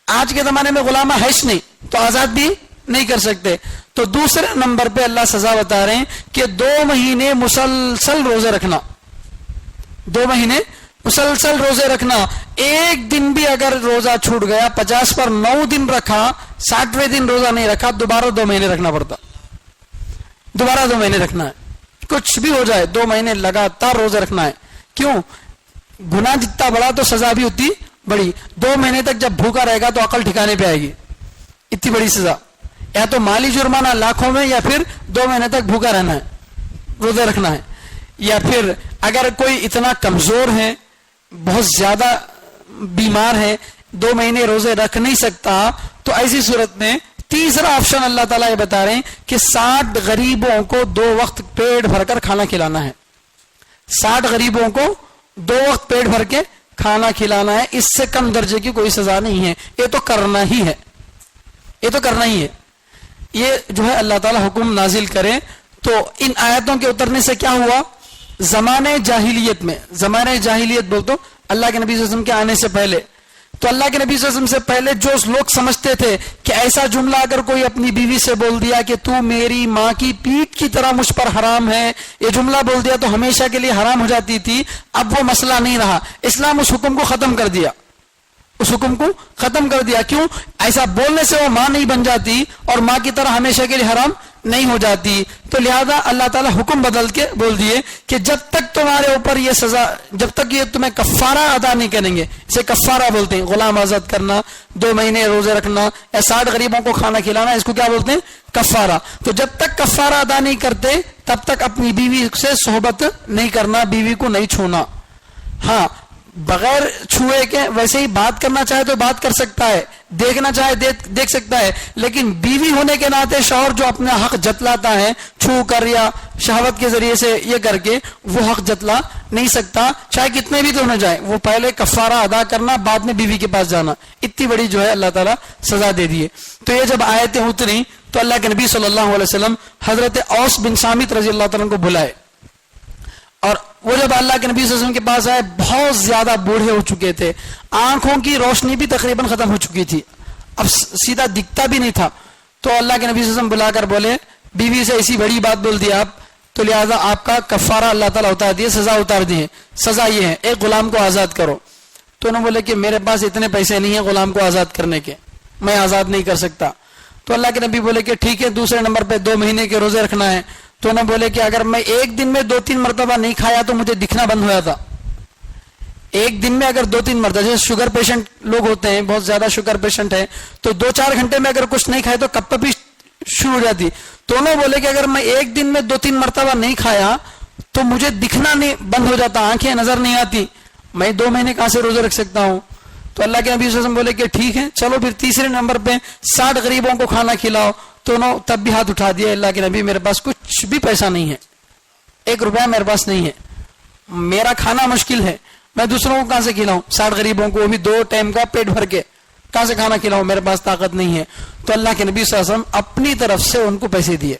آج کے زمانے میں غلامہ ہے نہیں, تو آزاد بھی نہیں کر سکتے. تو دوسرے نمبر پہ اللہ سزا بتا رہے ہیں کہ 2 مہینے مسلسل روزے رکھنا, 2 مہینے مسلسل روزے رکھنا. ایک دن بھی اگر روزہ چھوٹ گیا, 50 پر 9 دن رکھا, 60ویں دن روزہ نہیں رکھا, دوبارہ 2 مہینے رکھنا پڑتا, دوبارہ 2 مہینے رکھنا ہے. کچھ بھی ہو جائے 2 مہینے لگاتار روزے رکھنا ہے. کیوں؟ گناہ جتنا بڑا تو سزا بھی اتنی بڑی. 2 مہینے تک جب بھوکا رہے گا تو عقل ٹھکانے پہ آئے گی. اتنی بڑی سزا, یا تو مالی جرمانہ لاکھوں میں, یا پھر 2 مہینے تک بھوکا رہنا ہے, روزے رکھنا ہے. یا پھر اگر کوئی اتنا کمزور ہے, بہت زیادہ بیمار ہے, 2 مہینے روزے رکھ نہیں سکتا, تو ایسی صورت میں تیسرا آپشن اللہ تعالیٰ یہ بتا رہے ہیں کہ 60 غریبوں کو 2 وقت پیٹ بھر کر کھانا کھلانا ہے. 60 غریبوں کو 2 وقت پیٹ بھر کے کھانا کھلانا ہے. اس سے کم درجے کی کوئی سزا نہیں ہے, یہ تو کرنا ہی ہے, یہ تو کرنا ہی ہے. یہ جو ہے اللہ تعالیٰ حکم نازل کرے. تو ان آیتوں کے اترنے سے کیا ہوا؟ زمانے جاہلیت میں, زمانے جاہلیت بول تو اللہ کے نبی صلی اللہ علیہ وسلم کے آنے سے پہلے, تو اللہ کے نبی صلی اللہ علیہ وسلم سے پہلے جو لوگ سمجھتے تھے کہ ایسا جملہ اگر کوئی اپنی بیوی سے بول دیا کہ تو میری ماں کی پیٹھ کی طرح مجھ پر حرام ہے, یہ جملہ بول دیا تو ہمیشہ کے لیے حرام ہو جاتی تھی. اب وہ مسئلہ نہیں رہا, اسلام اس حکم کو ختم کر دیا, اس حکم کو ختم کر دیا. کیوں؟ ایسا بولنے سے وہ ماں نہیں بن جاتی اور ماں کی طرح ہمیشہ کے لیے حرام نہیں ہو جاتی. تو لہذا اللہ تعالیٰ حکم بدل کے بول دیے کہ جب تک تمہارے اوپر یہ سزا, جب تک یہ تمہیں کفارہ ادا نہیں کریں گے, اسے کفارہ بولتے ہیں, غلام آزاد کرنا, 2 مہینے روزے رکھنا, یا 60 غریبوں کو کھانا کھلانا, اس کو کیا بولتے ہیں؟ کفارہ. تو جب تک کفارہ ادا نہیں کرتے تب تک اپنی بیوی سے صحبت نہیں کرنا, بیوی کو نہیں چھونا. ہاں, بغیر چھوئے کے ویسے ہی بات کرنا چاہے تو بات کر سکتا ہے, دیکھنا چاہے دیکھ سکتا ہے, لیکن بیوی ہونے کے ناطے شوہر جو اپنا حق جتلاتا ہے چھو کر یا شہوت کے ذریعے سے یہ کر کے, وہ حق جتلا نہیں سکتا, چاہے کتنے بھی تو نہ جائے. وہ پہلے کفارہ ادا کرنا, بعد میں بیوی کے پاس جانا. اتنی بڑی جو ہے اللہ تعالیٰ سزا دے دیے. تو یہ جب آیتیں اتری تو اللہ کے نبی صلی اللہ علیہ وسلم حضرت اوس بن صامت رضی اللہ تعالیٰ کو بلائے, اور وہ جب اللہ کے نبی صلی اللہ علیہ وسلم کے پاس آئے بہت زیادہ بوڑھے ہو چکے تھے, آنکھوں کی روشنی بھی تقریباً ختم ہو چکی تھی, اب سیدھا دکھتا بھی نہیں تھا. تو اللہ کے نبی صلی اللہ علیہ وسلم بلا کر بولے, بیوی سے ایسی بڑی بات بول دی آپ, تو لہٰذا آپ کا کفارہ اللہ تعالیٰ اتار دیے, سزا اتار دی ہے. سزا یہ ہے ایک غلام کو آزاد کرو. تو انہوں نے بولے کہ میرے پاس اتنے پیسے نہیں ہیں غلام کو آزاد کرنے کے, میں آزاد نہیں کر سکتا. تو اللہ کے نبی بولے کہ ٹھیک ہے, دوسرے نمبر پہ 2 مہینے کے روزے رکھنا ہے. تو انہوں نے بولے کہ اگر میں ایک دن میں 2-3 مرتبہ نہیں کھایا تو مجھے دکھنا بند ہوا تھا. ایک دن میں اگر 2-3 مرتبہ, جیسے شوگر پیشنٹ لوگ ہوتے ہیں, بہت زیادہ شوگر پیشنٹ ہے, تو 2-4 گھنٹے میں اگر کچھ نہیں کھائے تو کپ بھی شروع ہو جاتی. تو انہوں نے بولے کہ اگر میں ایک دن میں 2-3 مرتبہ نہیں کھایا تو مجھے دکھنا نہیں بند ہو جاتا, آنکھیں نظر نہیں آتی, میں 2 مہینے کہاں سے روزے رکھ سکتا ہوں. تو اللہ کے نبی صلی اللہ علیہ وسلم بولے کہ ٹھیک ہے چلو پھر تیسرے نمبر پہ 60 غریبوں کو کھانا کھلاؤ. تو انہوں تب بھی ہاتھ اٹھا دیا, اللہ کے نبی میرے پاس کچھ بھی پیسہ نہیں ہے, 1 روپیہ میرے پاس نہیں ہے, میرا کھانا مشکل ہے, میں دوسروں کو کہاں سے کھلاؤں, 60 غریبوں کو, وہ بھی 2 ٹائم کا پیٹ بھر کے, کہاں سے کھانا کھلاؤں, میرے پاس طاقت نہیں ہے. تو اللہ کے نبی صلی اللہ علیہ وسلم اپنی طرف سے ان کو پیسے دیے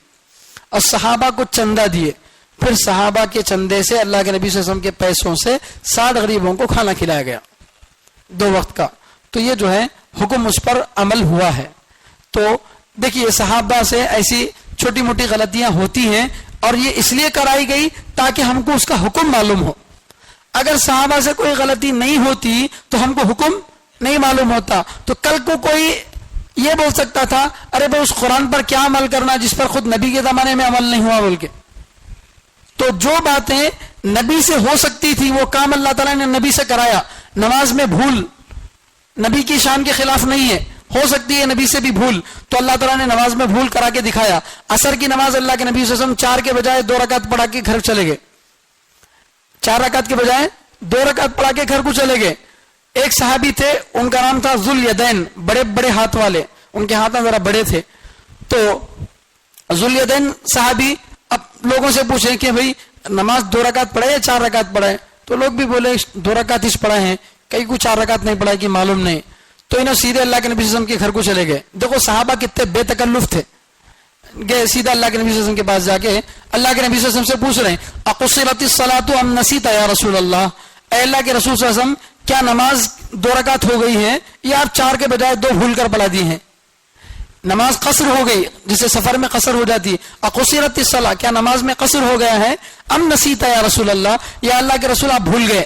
اور صحابہ کو چندہ دیے. پھر صحابہ کے چندے سے اللہ کے نبی صلی اللہ علیہ وسلم کے پیسوں سے 60 غریبوں کو کھانا کھلایا گیا 2 وقت کا. تو یہ جو ہے حکم اس پر عمل ہوا ہے. تو دیکھیے صحابہ سے ایسی چھوٹی موٹی غلطیاں ہوتی ہیں, اور یہ اس لیے کرائی گئی تاکہ ہم کو اس کا حکم معلوم ہو. اگر صحابہ سے کوئی غلطی نہیں ہوتی تو ہم کو حکم نہیں معلوم ہوتا. تو کل کو کوئی یہ بول سکتا تھا ارے بھائی اس قرآن پر کیا عمل کرنا جس پر خود نبی کے زمانے میں عمل نہیں ہوا بول کے. تو جو باتیں نبی سے ہو سکتی تھی وہ کام اللہ تعالیٰ نے نبی سے کرایا. نماز میں بھول نبی کی شان کے خلاف نہیں ہے, ہو سکتی ہے نبی سے بھی بھول, تو اللہ تعالیٰ نے نماز میں بھول کرا کے دکھایا. عصر کی نماز اللہ کے نبی صلی اللہ علیہ وسلم 4 کے بجائے 2 رکعت پڑھا کے گھر چلے گئے, 4 رکعت کے بجائے 2 رکعت پڑھا کے گھر کو چلے گئے. ایک صحابی تھے, ان کا نام تھا ذوالیدین, بڑے بڑے ہاتھ والے, ان کے ہاتھ ذرا بڑے تھے. تو ذوالیدین صحابی اب لوگوں سے پوچھیں کہ بھئی نماز 2 رکعت پڑھے یا 4 رکعت پڑھے, تو لوگ بھی بولے 2 رکعت ہی پڑھے ہیں, کئی کو 4 رکعت نہیں پڑھا کہ معلوم نہیں. تو انہوں سیدھے اللہ کے نبی صلی اللہ علیہ وسلم کے گھر کو چلے گئے. دیکھو صحابہ کتنے بے تکلف تھے, گئے سیدھا اللہ کے نبی صلی اللہ علیہ وسلم کے پاس جا کے اللہ کے نبی صلی اللہ علیہ وسلم سے پوچھ رہے ہیں اقصرت الصلاۃ ام نسیت یا رسول اللہ, اے اللہ کے رسول صلی اللہ علیہ وسلم کیا نماز 2 رکعت ہو گئی ہے یا آپ 4 کے بجائے 2 بھول کر پڑھا دی ہیں, نماز قصر ہو گئی جسے سفر میں قصر ہو جاتی ہے. اقصرت الصلاۃ کیا نماز میں قصر ہو گیا ہے, ام نسیت یا رسول اللہ, یا اللہ کے رسول آپ بھول گئے.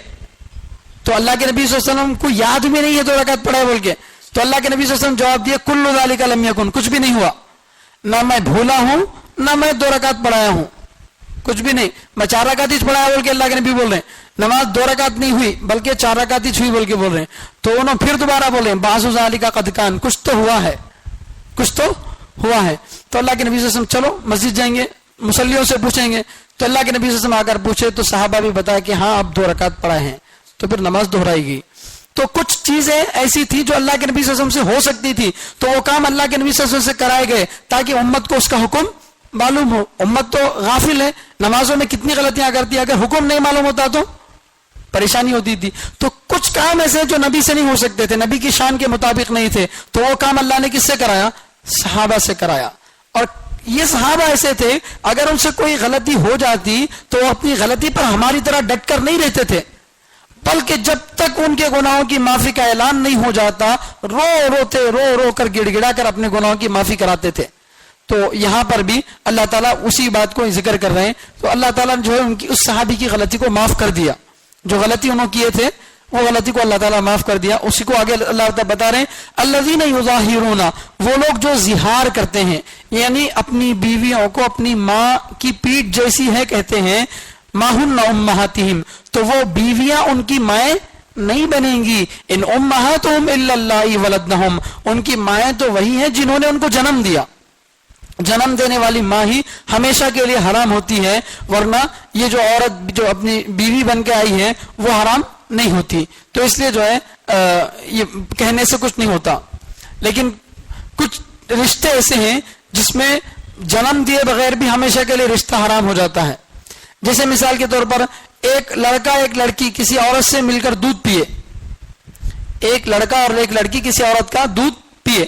تو اللہ کے نبی صلی اللہ علیہ وسلم کو یاد بھی نہیں ہے 2 رکعت پڑھے بول کے. تو اللہ کے نبی صلی اللہ علیہ وسلم جواب دیے کل ذالک لم یکن, کچھ بھی نہیں ہوا, نہ میں بھولا ہوں نہ میں 2 رکعت پڑھایا ہوں, کچھ بھی نہیں, میں 4 رکعت ہی پڑھایا بول کے اللہ کے نبی بول رہے ہیں. نماز 2 رکعت نہیں ہوئی بلکہ 4 رکعت ہی ہوئی بول کے بول رہے ہیں. تو انہوں پھر دوبارہ بولے بعض ذالک قد کان, کچھ تو ہوا ہے, کچھ تو ہوا ہے. تو اللہ کے نبی صلی اللہ علیہ وسلم چلو مسجد جائیں گے, مصلیوں سے پوچھیں گے. تو اللہ کے نبی صلی اللہ علیہ وسلم آ کر پوچھے تو صحابہ بھی بتایا کہ ہاں اب 2 رکعت پڑھائے ہیں. تو پھر نماز دہرائی گئی. تو کچھ چیزیں ایسی تھی جو اللہ کے نبی صلی اللہ علیہ وسلم سے ہو سکتی تھی, تو وہ کام اللہ کے نبی صلی اللہ علیہ وسلم سے کرائے گئے تاکہ امت کو اس کا حکم معلوم ہو. امت تو غافل ہے, نمازوں میں کتنی غلطیاں کرتی ہے, اگر حکم نہیں معلوم ہوتا تو پریشانی ہوتی تھی. تو کچھ کام ایسے جو نبی سے نہیں ہو سکتے تھے, نبی کی شان کے مطابق نہیں تھے, تو وہ کام اللہ نے کس سے کرایا, صحابہ سے کرایا. اور یہ صحابہ ایسے تھے اگر ان سے کوئی غلطی ہو جاتی تو وہ اپنی غلطی پر ہماری طرح ڈٹ کر نہیں رہتے تھے, بلکہ جب تک ان کے گناہوں کی معافی کا اعلان نہیں ہو جاتا رو کر گڑ گڑا کر اپنے گناہوں کی معافی کراتے تھے. تو یہاں پر بھی اللہ تعالیٰ اسی بات کو ذکر کر رہے ہیں. تو اللہ تعالیٰ نے جو ہے ان کی اس صحابی کی غلطی کو معاف کر دیا, جو غلطی انہوں کیے تھے وہ غلطی کو اللہ تعالیٰ معاف کر دیا. اسی کو آگے اللہ تعالیٰ بتا رہے ہیں الذین یظاہرون, وہ لوگ جو زہار کرتے ہیں, یعنی اپنی بیویوں کو اپنی ماں کی پیٹھ جیسی ہے کہتے ہیں, ما ہن امہاتہم, تو وہ بیویاں ان کی مائیں نہیں بنیں گی. ان امہاتہم الا اللہ ولدنہم, ان کی مائیں تو وہی ہیں جنہوں نے ان کو جنم دیا. جنم دینے والی ماں ہی ہمیشہ کے لیے حرام ہوتی ہے, ورنہ یہ جو عورت جو اپنی بیوی بن کے آئی ہے وہ حرام نہیں ہوتی. تو اس لیے جو ہے یہ کہنے سے کچھ نہیں ہوتا. لیکن کچھ رشتے ایسے ہیں جس میں جنم دیے بغیر بھی ہمیشہ کے لیے رشتہ حرام ہو جاتا ہے. جیسے مثال کے طور پر ایک لڑکا ایک لڑکی کسی عورت سے مل کر دودھ پیے, ایک لڑکا اور ایک لڑکی کسی عورت کا دودھ پیے,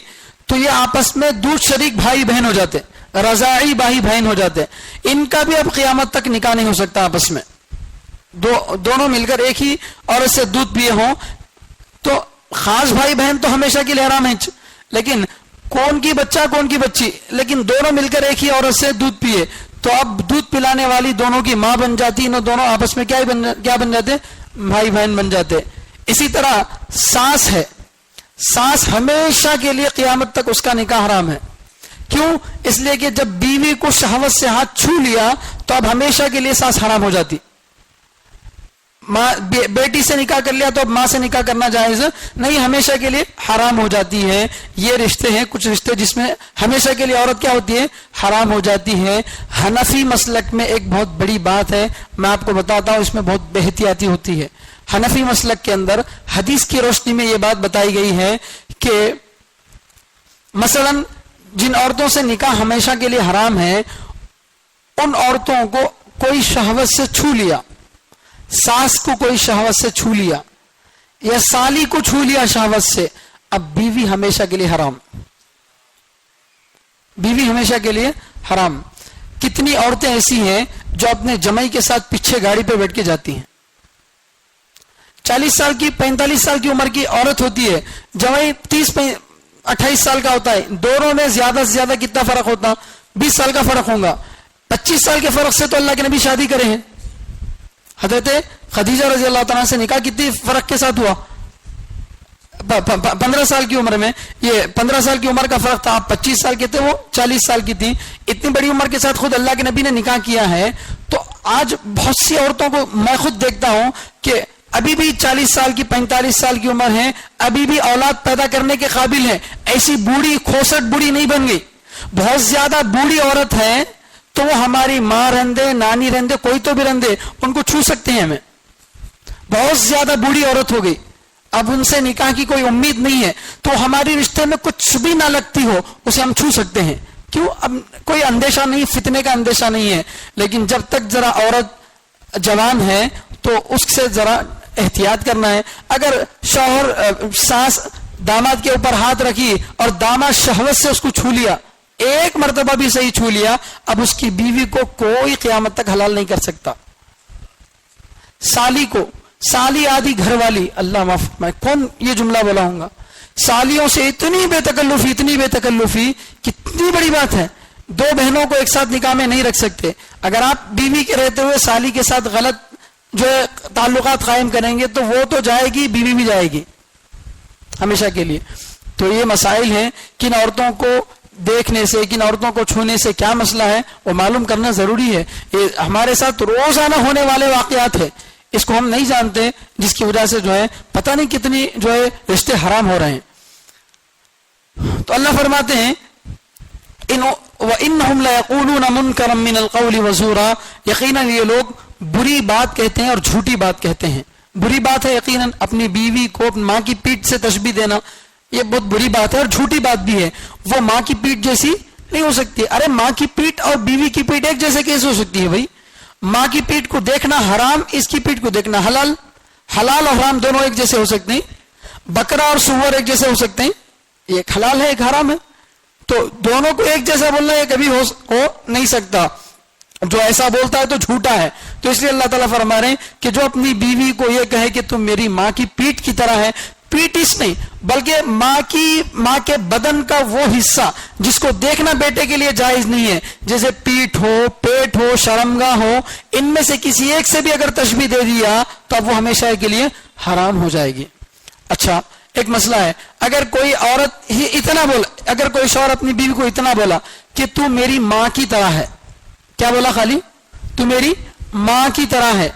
تو یہ آپس میں دودھ شریک بھائی بہن ہو جاتے, رضاعی بھائی بہن ہو جاتے. ان کا بھی اب قیامت تک نکاح نہیں ہو سکتا آپس میں. دونوں مل کر ایک ہی عورت سے دودھ پیے ہوں تو خاص بھائی بہن تو ہمیشہ کے لیے حرام ہے, لیکن کون کی بچہ کون کی بچی, لیکن دونوں مل کر ایک ہی عورت سے دودھ پیے تو اب دودھ پلانے والی دونوں کی ماں بن جاتی, نہ دونوں آپس میں کیا بن جاتے, بھائی بہن بن جاتے. اسی طرح ساس ہے, ساس ہمیشہ کے لیے قیامت تک اس کا نکاح حرام ہے. کیوں؟ اس لیے کہ جب بیوی کو شہوت سے ہاتھ چھو لیا تو اب ہمیشہ کے لیے ساس حرام ہو جاتی. ماں بیٹی سے نکاح کر لیا تو اب ماں سے نکاح کرنا جائز نہیں, ہمیشہ کے لیے حرام ہو جاتی ہے. یہ رشتے ہیں کچھ رشتے جس میں ہمیشہ کے لیے عورت کیا ہوتی ہے, حرام ہو جاتی ہے. حنفی مسلک میں ایک بہت بڑی بات ہے, میں آپ کو بتاتا ہوں, اس میں بہت بے احتیاطی ہوتی ہے. حنفی مسلک کے اندر حدیث کی روشنی میں یہ بات بتائی گئی ہے کہ مثلا جن عورتوں سے نکاح ہمیشہ کے لیے حرام ہے, ان عورتوں کو کوئی شہوت سے چھو لیا, ساس کو کوئی شہوت سے چھو لیا یا سالی کو چھو لیا شہوت سے, اب بیوی ہمیشہ کے لیے حرام, بیوی ہمیشہ کے لیے حرام. کتنی عورتیں ایسی ہیں جو اپنے جمائی کے ساتھ پیچھے گاڑی پہ بیٹھ کے جاتی ہیں, 40 سال کی 45 سال کی عمر کی عورت ہوتی ہے, جمائی 30-28 سال کا ہوتا ہے, دونوں میں زیادہ سے زیادہ کتنا فرق ہوتا, 20 سال کا فرق ہوگا. 25 سال کے فرق سے تو اللہ کے نبی شادی کرے ہیں. حضرت خدیجہ رضی اللہ تعالیٰ سے نکاح کتنی فرق کے ساتھ ہوا, 15 سال کی عمر میں. یہ 15 سال کی عمر کا فرق تھا, آپ 25 سال کے تھے, وہ 40 سال کی تھی. اتنی بڑی عمر کے ساتھ خود اللہ کے نبی نے نکاح کیا ہے. تو آج بہت سی عورتوں کو میں خود دیکھتا ہوں کہ ابھی بھی 40 سال کی 45 سال کی عمر ہے, ابھی بھی اولاد پیدا کرنے کے قابل ہے, ایسی بوڑھی کھوسٹ بوڑھی نہیں بن گئی. بہت زیادہ بوڑھی عورت ہے تو وہ ہماری ماں رہندے, نانی رہندے, کوئی تو بھی رہندے, ان کو چھو سکتے ہیں. ہمیں بہت زیادہ بوڑھی عورت ہو گئی, اب ان سے نکاح کی کوئی امید نہیں ہے, تو ہماری رشتے میں کچھ بھی نہ لگتی ہو اسے ہم چھو سکتے ہیں. کیوں؟ اب کوئی اندیشہ نہیں, فتنے کا اندیشہ نہیں ہے. لیکن جب تک ذرا عورت جوان ہے تو اس سے ذرا احتیاط کرنا ہے. اگر شوہر ساس داماد کے اوپر ہاتھ رکھی اور داماد شہوت سے اس کو چھو لیا, ایک مرتبہ بھی صحیح چھو لیا, اب اس کی بیوی کو کوئی قیامت تک حلال نہیں کر سکتا. سالی کو, سالی آدھی گھر والی, اللہ معاف فرمائے, کون یہ جملہ بولا ہوں گا, سالیوں سے اتنی بے تکلفی, اتنی بے تکلفی, کتنی بڑی بات ہے. 2 بہنوں کو ایک ساتھ نکاح میں نہیں رکھ سکتے. اگر آپ بیوی کے رہتے ہوئے سالی کے ساتھ غلط جو تعلقات قائم کریں گے تو وہ تو جائے گی, بیوی بھی جائے گی ہمیشہ کے لیے. تو یہ مسائل ہیں, کن عورتوں کو دیکھنے سے, کن عورتوں کو چھونے سے کیا مسئلہ ہے وہ معلوم کرنا ضروری ہے. یہ ہمارے ساتھ روزانہ ہونے والے واقعات ہیں, اس کو ہم نہیں جانتے, جس کی وجہ سے جو ہے پتہ نہیں کتنی جو ہے رشتے حرام ہو رہے ہیں. تو اللہ فرماتے ہیں وَإِنَّهُمْ لَيَقُولُونَ مُنْكَرًا مِّنَ الْقَوْلِ وَزُورًا, یقیناً یہ لوگ بری بات کہتے ہیں اور جھوٹی بات کہتے ہیں. بری بات ہے یقیناً اپنی بیوی کو اپنی ماں کی پیٹھ سے تشبیہ دینا, یہ بہت بری بات ہے اور جھوٹی بات بھی ہے. وہ ماں کی پیٹھ جیسی نہیں ہو سکتی. ارے ماں کی پیٹھ اور بیوی کی پیٹھ ایک جیسے کیسے ہو سکتی ہے بھائی؟ ماں کی پیٹھ کو دیکھنا حرام, اس کی پیٹھ کو دیکھنا حلال. حلال اور حرام دونوں ایک جیسے ہو سکتے ہیں. بکرا اور سور ایک جیسے ہو سکتے ہیں, ایک حلال ہے ایک حرام ہے, تو دونوں کو ایک جیسا بولنا یہ کبھی ہو نہیں سکتا. جو ایسا بولتا ہے تو جھوٹا ہے. تو اس لیے اللہ تعالیٰ فرما رہے ہیں کہ جو اپنی بیوی کو یہ کہے کہ تم میری ماں کی پیٹھ کی طرح ہے, پیٹھ اس نہیں بلکہ ماں کے بدن کا وہ حصہ جس کو دیکھنا بیٹے کے لیے جائز نہیں ہے, جیسے پیٹھ ہو, پیٹ ہو, شرمگاہ ہو, ان میں سے کسی ایک سے بھی اگر تشبیہ دے دیا تو اب وہ ہمیشہ کے لیے حرام ہو جائے گی. اچھا ایک مسئلہ ہے, اگر کوئی عورت ہی اتنا بولا, اگر کوئی شوہر اپنی بیوی کو اتنا بولا کہ تو میری ماں کی طرح ہے, کیا بولا خالی, تو میری ماں کی طرح ہے,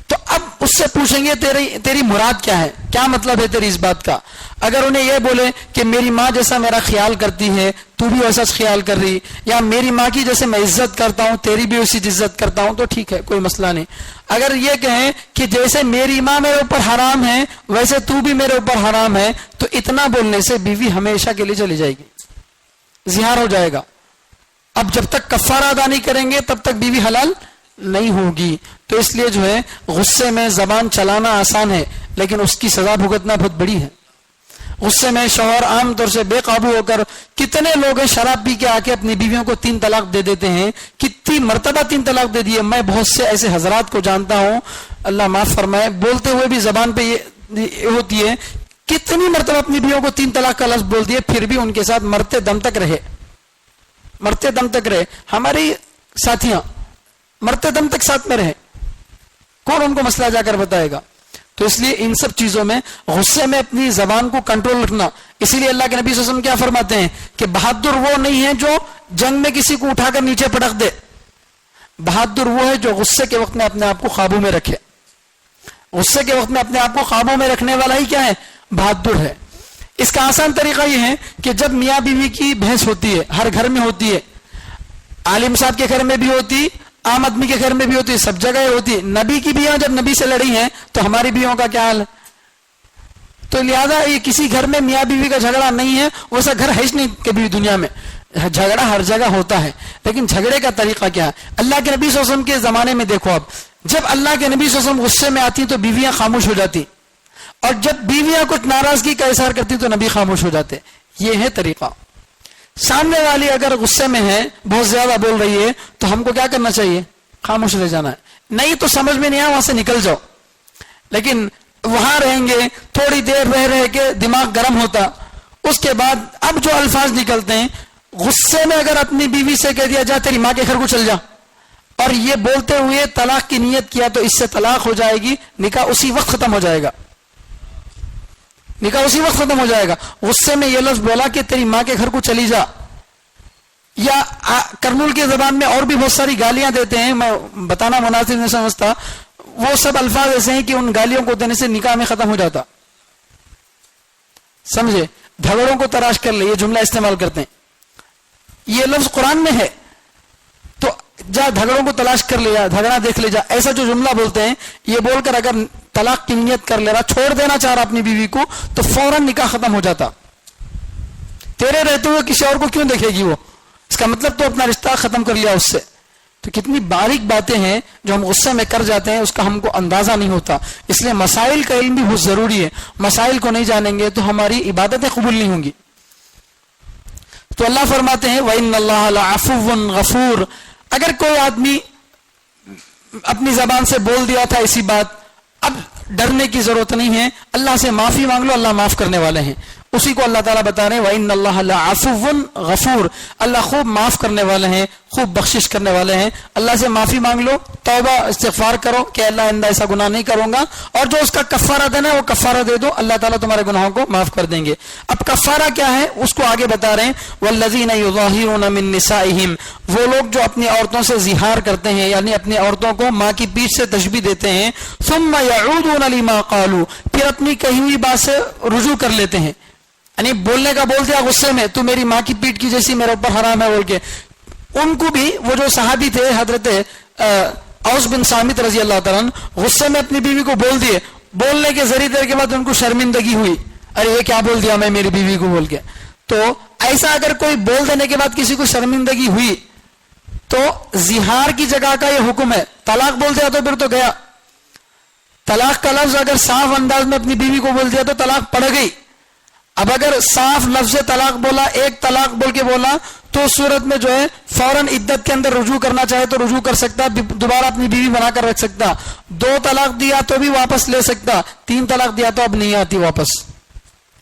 تو اب اس سے پوچھیں گے تیری مراد کیا ہے, کیا مطلب ہے تیری اس بات کا. اگر انہیں یہ بولے کہ میری ماں جیسا میرا خیال کرتی ہے, تو بھی ویسا خیال کر رہی, یا میری ماں کی جیسے میں عزت کرتا ہوں تیری بھی اسی عزت کرتا ہوں, تو ٹھیک ہے, کوئی مسئلہ نہیں. اگر یہ کہیں کہ جیسے میری ماں میرے اوپر حرام ہے ویسے تو بھی میرے اوپر حرام ہے, تو اتنا بولنے سے بیوی ہمیشہ کے لیے چلی جائے گی, زہار ہو جائے گا. اب جب تک کفارہ ادا نہیں کریں گے تب تک بیوی حلال نہیں ہوگی. تو اس لیے جو ہے غصے میں زبان چلانا آسان ہے لیکن اس کی سزا بھگتنا بہت بڑی ہے. غصے میں شوہر عام طور سے بے قابو ہو کر, کتنے لوگ ہیں شراب پی کے آ کے اپنی بیویوں کو 3 طلاق دے دیتے ہیں, کتنی مرتبہ 3 طلاق دے دیے. میں بہت سے ایسے حضرات کو جانتا ہوں, اللہ معاف فرمائے, بولتے ہوئے بھی زبان پہ یہ ہوتی ہے, کتنی مرتبہ اپنی بیویوں کو 3 طلاق کا لفظ بول دیے, پھر بھی ان کے ساتھ مرتے دم تک رہے, مرتے دم تک رہے. ہماری ساتھیاں مرتے دم تک ساتھ میں رہے, کون ان کو مسئلہ جا کر بتائے گا؟ تو اس لیے ان سب چیزوں میں غصے میں اپنی زبان کو کنٹرول رکھنا. اسی لیے اللہ کے نبی صلی اللہ علیہ وسلم کیا فرماتے ہیں کہ بہادر وہ نہیں ہے جو جنگ میں کسی کو اٹھا کر نیچے پٹک دے, بہادر وہ ہے جو غصے کے وقت میں اپنے آپ کو قابو میں رکھے. غصے کے وقت میں اپنے آپ کو قابو میں رکھنے والا ہی کیا ہے؟ بہادر ہے. اس کا آسان طریقہ یہ ہے کہ جب میاں بیوی کی بحث ہوتی ہے, ہر گھر میں ہوتی ہے, عالم صاحب کے گھر میں بھی ہوتی, عام آدمی کے گھر میں بھی ہوتی, سب جگہ ہوتی. نبی کی بیویاں جب نبی سے لڑی ہیں تو ہماری بیویوں کا کیا حال ہے؟ تو لہذا یہ کسی گھر میں میاں بیوی کا جھگڑا نہیں ہے, ویسا گھر ہے نہیں کبھی بھی دنیا میں. جھگڑا ہر جگہ ہوتا ہے لیکن جھگڑے کا طریقہ کیا ہے؟ اللہ کے نبی صلی اللہ علیہ وسلم کے زمانے میں دیکھو, اب جب اللہ کے نبی صلی اللہ علیہ وسلم غصے میں آتی تو بیویاں خاموش ہو جاتی, اور جب بیویاں کچھ ناراضگی کا اظہار کرتی تو نبی خاموش ہو جاتے. یہ ہے طریقہ. سامنے والی اگر غصے میں ہے, بہت زیادہ بول رہی ہے, تو ہم کو کیا کرنا چاہیے؟ خاموش رہ جانا ہے. نہیں تو سمجھ میں نہیں آیا وہاں سے نکل جاؤ. لیکن وہاں رہیں گے تھوڑی دیر رہ کے دماغ گرم ہوتا, اس کے بعد اب جو الفاظ نکلتے ہیں, غصے میں اگر اپنی بیوی سے کہہ دیا جا تیری ماں کے گھر کو چل جا, اور یہ بولتے ہوئے طلاق کی نیت کیا تو اس سے طلاق ہو جائے گی, نکاح اسی وقت ختم ہو جائے گا, نکاح اسی وقت ختم ہو جائے گا. غصے میں یہ لفظ بولا کہ تیری ماں کے گھر کو چلی جا, یا کرنول کی زبان میں اور بھی بہت ساری گالیاں دیتے ہیں, میں بتانا مناسب نہیں سمجھتا, وہ سب الفاظ ایسے ہیں کہ ان گالیوں کو دینے سے نکاح میں ختم ہو جاتا. سمجھے؟ جھگڑوں کو تراش کر لے, یہ جملہ استعمال کرتے ہیں, یہ لفظ قرآن میں ہے, تو جا جھگڑوں کو تلاش کر لے جا, جھگڑا دیکھ لے جا, ایسا جو جملہ بولتے ہیں, یہ بول کر اگر طلاق کی نیت کر لے رہا, چھوڑ دینا چاہ رہا اپنی بیوی کو, تو فوراً نکاح ختم ہو جاتا. تیرے رہتے ہوئے کسی اور کو کیوں دیکھے گی وہ؟ اس کا مطلب تو اپنا رشتہ ختم کر لیا اس سے. تو کتنی باریک باتیں ہیں جو ہم غصے میں کر جاتے ہیں, اس کا ہم کو اندازہ نہیں ہوتا. اس لیے مسائل کا علم بھی بہت ضروری ہے. مسائل کو نہیں جانیں گے تو ہماری عبادتیں قبول نہیں ہوں گی. تو اللہ فرماتے ہیں وَإِنَّ اللَّهَ لَعَفُوٌّ غَفُورٌ. اگر کوئی آدمی اپنی زبان سے بول دیا تھا ایسی بات, اب ڈرنے کی ضرورت نہیں ہے, اللہ سے معافی مانگ لو, اللہ معاف کرنے والے ہیں. اسی کو اللہ تعالیٰ بتا رہے ہیں وَإِنَّ اللَّهَ لَعَفُوٌّ غَفُورٌ. اللہ خوب معاف کرنے والے ہیں, خوب بخشش کرنے والے ہیں. اللہ سے معافی مانگ لو, توبہ استغفار کرو کہ اللہ آئندہ ایسا گناہ نہیں کروں گا, اور جو اس کا کفارہ دینا ہے وہ کفارہ دے دو, اللہ تعالیٰ تمہارے گناہوں کو معاف کر دیں گے. اب کفارہ کیا ہے اس کو آگے بتا رہے ہیں وَالَّذِينَ يُظَاهِرُونَ مِن نِّسَائِهِمْ. وہ لوگ جو اپنی عورتوں سے زہار کرتے ہیں, یعنی اپنی عورتوں کو ماں کی پیٹھ سے تشبیہ دیتے ہیں, ثُمَّ يَعُودُونَ لِمَا قَالُوا. پھر اپنی کہی ہوئی بات سے رجوع کر لیتے ہیں, یعنی بولنے کا بول دیا غصے میں, تو میری ماں کی پیٹھ کی جیسی میرے اوپر حرام ہے بول کے. ان کو بھی وہ جو صحابی تھے حضرت اوس بن صامت رضی اللہ تعالیٰ عنہ, غصے میں اپنی بیوی کو بول دیے, بولنے کے ذریعے دیر کے بعد ان کو شرمندگی ہوئی, ارے یہ کیا بول دیا میں میری بیوی کو بول کے. تو ایسا اگر کوئی بول دینے کے بعد کسی کو شرمندگی ہوئی تو زہار کی جگہ کا یہ حکم ہے. طلاق بول دیا تو پھر تو گیا. طلاق کا لفظ اگر صاف انداز میں اپنی بیوی کو بول دیا تو طلاق پڑ گئی. اب اگر صاف لفظ طلاق بولا, ایک طلاق بول کے بولا, تو اس صورت میں جو ہے فوراً عدت کے اندر رجوع کرنا چاہے تو رجوع کر سکتا, دوبارہ اپنی بیوی بنا کر رکھ سکتا. 2 طلاق دیا تو بھی واپس لے سکتا, 3 طلاق دیا تو اب نہیں آتی واپس.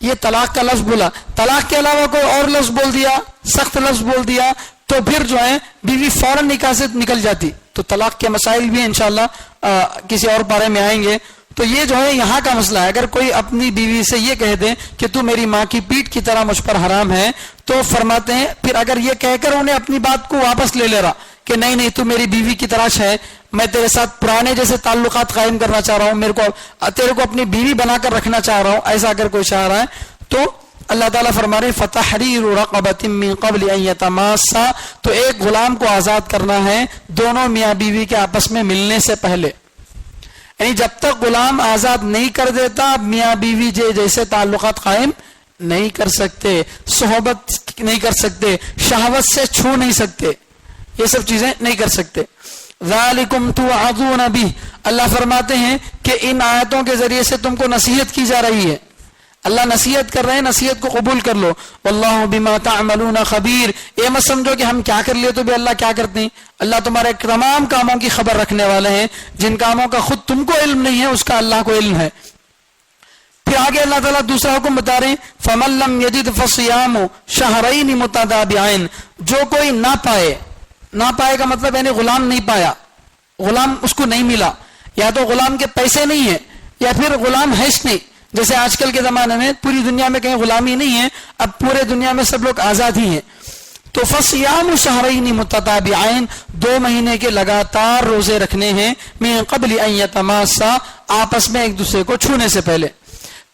یہ طلاق کا لفظ بولا. طلاق کے علاوہ کوئی اور لفظ بول دیا, سخت لفظ بول دیا, تو پھر جو ہے بیوی فوراً نکاح سے نکل جاتی. تو طلاق کے مسائل بھی انشاءاللہ کسی اور بارے میں آئیں گے. تو یہ جو ہے یہاں کا مسئلہ ہے. اگر کوئی اپنی بیوی سے یہ کہہ دے کہ تو میری ماں کی پیٹھ کی طرح مجھ پر حرام ہے, تو فرماتے ہیں پھر اگر یہ کہہ کر انہیں اپنی بات کو واپس لے لے رہا کہ نہیں نہیں تو میری بیوی کی طرح ہے, میں تیرے ساتھ پرانے جیسے تعلقات قائم کرنا چاہ رہا ہوں, میرے کو تیرے کو اپنی بیوی بنا کر رکھنا چاہ رہا ہوں, ایسا اگر کوئی چاہ رہا ہے تو اللہ تعالیٰ فرما رہے فتحریر رقبۃ من قبل ان یتماسا، تو ایک غلام کو آزاد کرنا ہے دونوں میاں بیوی کے آپس میں ملنے سے پہلے، یعنی جب تک غلام آزاد نہیں کر دیتا میاں بیوی جیسے تعلقات قائم نہیں کر سکتے، صحبت نہیں کر سکتے، شہوت سے چھو نہیں سکتے، یہ سب چیزیں نہیں کر سکتے. ذالکم توعظون بہ، اللہ فرماتے ہیں کہ ان آیتوں کے ذریعے سے تم کو نصیحت کی جا رہی ہے، اللہ نصیحت کر رہے ہیں، نصیحت کو قبول کر لو. واللہ بما تعملون خبیر، یہ مت سمجھو کہ ہم کیا کر لیے تو بھی اللہ کیا کرتے ہیں، اللہ تمہارے تمام کاموں کی خبر رکھنے والے ہیں، جن کاموں کا خود تم کو علم نہیں ہے اس کا اللہ کو علم ہے. پھر آگے اللہ تعالیٰ دوسرا حکم بتا رہے ہیں فَمَن لَّمْ يَجِدْ فَصِيَامُ شَهْرَيْنِ مُتَتَابِعَيْنِ، جو کوئی نہ پائے، نہ پائے کا مطلب یعنی غلام نہیں پایا، غلام اس کو نہیں ملا، یا تو غلام کے پیسے نہیں ہیں یا پھر غلام ہے نہیں، جیسے آج کل کے زمانے میں پوری دنیا میں کہیں غلامی نہیں ہے، اب پورے دنیا میں سب لوگ آزاد ہی ہیں. تو فصیام شہرین متتابعین، 2 مہینے کے لگاتار روزے رکھنے ہیں، من قبل ان یتماسا، آپس میں ایک دوسرے کو چھونے سے پہلے.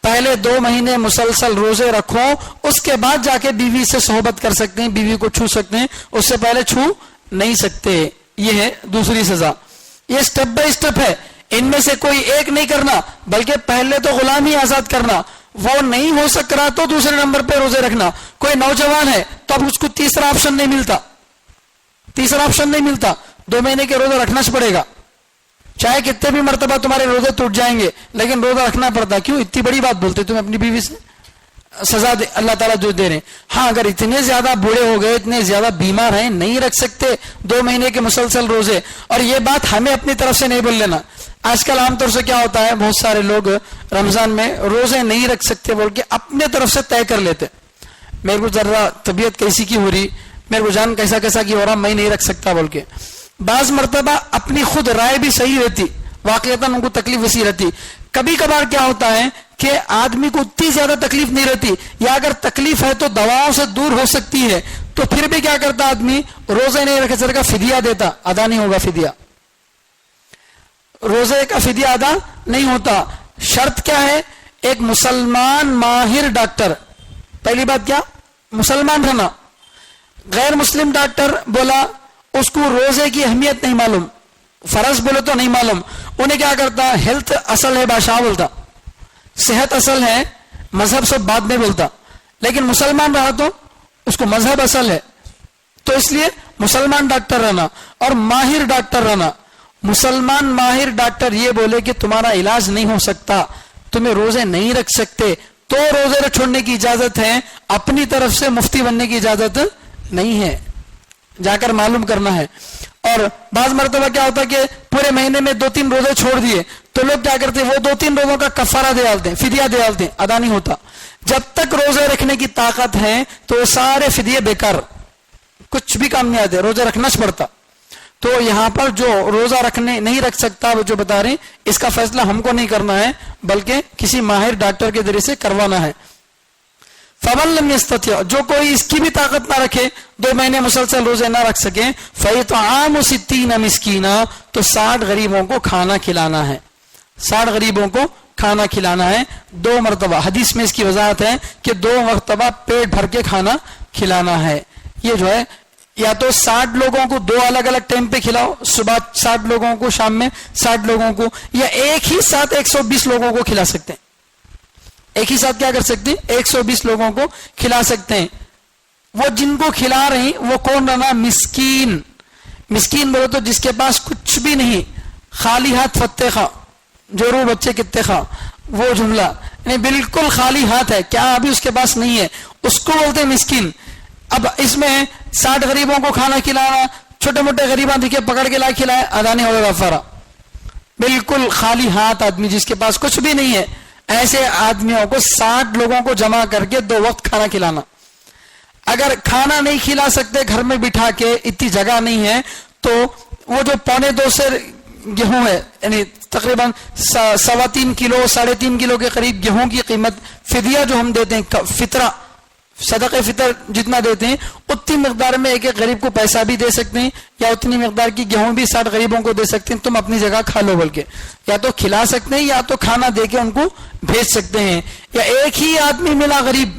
پہلے 2 مہینے مسلسل روزے رکھو، اس کے بعد جا کے بیوی سے صحبت کر سکتے ہیں، بیوی کو چھو سکتے ہیں، اس سے پہلے چھو نہیں سکتے. یہ ہے دوسری سزا. یہ سٹیپ بائی سٹیپ ہے، ان میں سے کوئی ایک نہیں کرنا، بلکہ پہلے تو غلام ہی آزاد کرنا، وہ نہیں ہو سک رہا تو دوسرے نمبر پہ روزے رکھنا. کوئی نوجوان ہے تو اب اس کو تیسرا آپشن نہیں ملتا، تیسرا آپشن نہیں ملتا، 2 مہینے کے روزے رکھنا پڑے گا، چاہے کتنے بھی مرتبہ تمہارے روزے ٹوٹ جائیں گے لیکن روزہ رکھنا پڑتا. کیوں اتنی بڑی بات بولتے تم اپنی بیوی سے؟ سزا اللہ تعالیٰ جو دے رہے ہیں. ہاں اگر اتنے زیادہ بوڑھے ہو گئے، اتنے زیادہ بیمار ہیں، نہیں رکھ سکتے 2 مہینے کے مسلسل روزے، اور یہ بات ہمیں اپنی طرف سے نہیں بول لینا. آج کل عام طور سے کیا ہوتا ہے، بہت سارے لوگ رمضان میں روزے نہیں رکھ سکتے بول کے اپنے طرف سے طے کر لیتے، میرے کو ذرا طبیعت کیسی کی ہو رہی، میرے کو جان کیسا کیسا کی ہو رہا، میں نہیں رکھ سکتا بول کے. بعض مرتبہ اپنی خود رائے بھی صحیح رہتی، واقعتاً ان کو تکلیف ویسی رہتی. کبھی کبھار کیا ہوتا ہے کہ آدمی کو اتنی زیادہ تکلیف نہیں رہتی، یا اگر تکلیف ہے تو دواؤں سے دور ہو سکتی ہے، تو پھر بھی کیا کرتا آدمی، روزے نہیں رکھ سکتا، فدیہ دیتا، ادا نہیں ہوگا فدیہ، روزے کا فدیہ ادا نہیں ہوتا. شرط کیا ہے، ایک مسلمان ماہر ڈاکٹر، پہلی بات کیا، مسلمان رہنا. غیر مسلم ڈاکٹر بولا اس کو روزے کی اہمیت نہیں معلوم، فرض بولے تو نہیں معلوم، انہیں کیا کرتا، ہیلتھ اصل ہے بادشاہ بولتا، صحت اصل ہے، مذہب سب بعد میں بولتا. لیکن مسلمان رہا تو اس کو مذہب اصل ہے، تو اس لیے مسلمان ڈاکٹر رہنا اور ماہر ڈاکٹر رہنا. مسلمان ماہر ڈاکٹر یہ بولے کہ تمہارا علاج نہیں ہو سکتا، تمہیں روزے نہیں رکھ سکتے، تو روزے چھوڑنے کی اجازت ہے، اپنی طرف سے مفتی بننے کی اجازت نہیں ہے، جا کر معلوم کرنا ہے. اور بعض مرتبہ کیا ہوتا ہے کہ پورے مہینے میں 2-3 روزے چھوڑ دیے تو لوگ کیا کرتے ہیں، وہ 2-3 روزوں کا کفارہ دے ڈالتے ہیں، فدیہ دے ڈالتے ہیں، ادا نہیں ہوتا. جب تک روزے رکھنے کی طاقت ہے تو وہ سارے فدیے بیکار، کچھ بھی کام نہیں آتے، روزے رکھنا پڑتا. تو یہاں پر جو روزہ رکھنے نہیں رکھ سکتا وہ جو بتا رہے ہیں، اس کا فیصلہ ہم کو نہیں کرنا ہے بلکہ کسی ماہر ڈاکٹر کے ذریعے سے کروانا ہے. فَمَن لَّمْ يَسْتَطِعْ، جو کوئی اس کی بھی طاقت نہ رکھے، 2 مہینے مسلسل روزے نہ رکھ سکے، فَإِطْعَامُ 60 مسکینا، تو 60 غریبوں کو کھانا کھلانا ہے، 60 غریبوں کو کھانا کھلانا ہے 2 مرتبہ. حدیث میں اس کی وضاحت ہے کہ 2 مرتبہ پیٹ بھر کے کھانا کھلانا ہے. یہ جو ہے یا تو 60 لوگوں کو 2 الگ الگ ٹائم پہ کھلاؤ، صبح 60 لوگوں کو، شام میں 60 لوگوں کو، یا ایک ہی ساتھ 120 لوگوں کو کھلا سکتے ہیں. ایک ہی ساتھ کیا کر سکتے ہیں، 120 لوگوں کو کھلا سکتے ہیں. وہ جن کو کھلا رہے ہیں وہ کون رہنا، مسکین. مسکین بولو تو جس کے پاس کچھ بھی نہیں، خالی ہاتھ فتح خواہ، جو رو بچے کتے خواہ، وہ جملہ، یعنی بالکل خالی ہاتھ ہے، کیا ابھی اس کے پاس نہیں ہے، اس کو بولتے ہیں مسکین. اب اس میں 60 غریبوں کو کھانا کھلانا، چھوٹے موٹے غریباں دکھے پکڑ کے لا کھلائے، ادا نہیں ہوگا کفارہ. بالکل خالی ہاتھ آدمی جس کے پاس کچھ بھی نہیں ہے، ایسے آدمیوں کو 60 لوگوں کو جمع کر کے 2 وقت کھانا کھلانا. اگر کھانا نہیں کھلا سکتے گھر میں بٹھا کے، اتنی جگہ نہیں ہے، تو وہ جو 1.25 سیر گیہوں ہے، یعنی تقریباً 3.25 کلو 3.5 کلو کے قریب گیہوں کی قیمت، فدیہ جو ہم دیتے ہیں، فطرہ صدقہ فطر جتنا دیتے ہیں، اتنی مقدار میں ایک ایک غریب کو پیسہ بھی دے سکتے ہیں، یا اتنی مقدار کی گیہوں بھی 60 غریبوں کو دے سکتے ہیں. تم اپنی جگہ کھا لو بول کے، یا تو کھلا سکتے ہیں یا تو کھانا دے کے ان کو بھیج سکتے ہیں. یا ایک ہی آدمی ملا غریب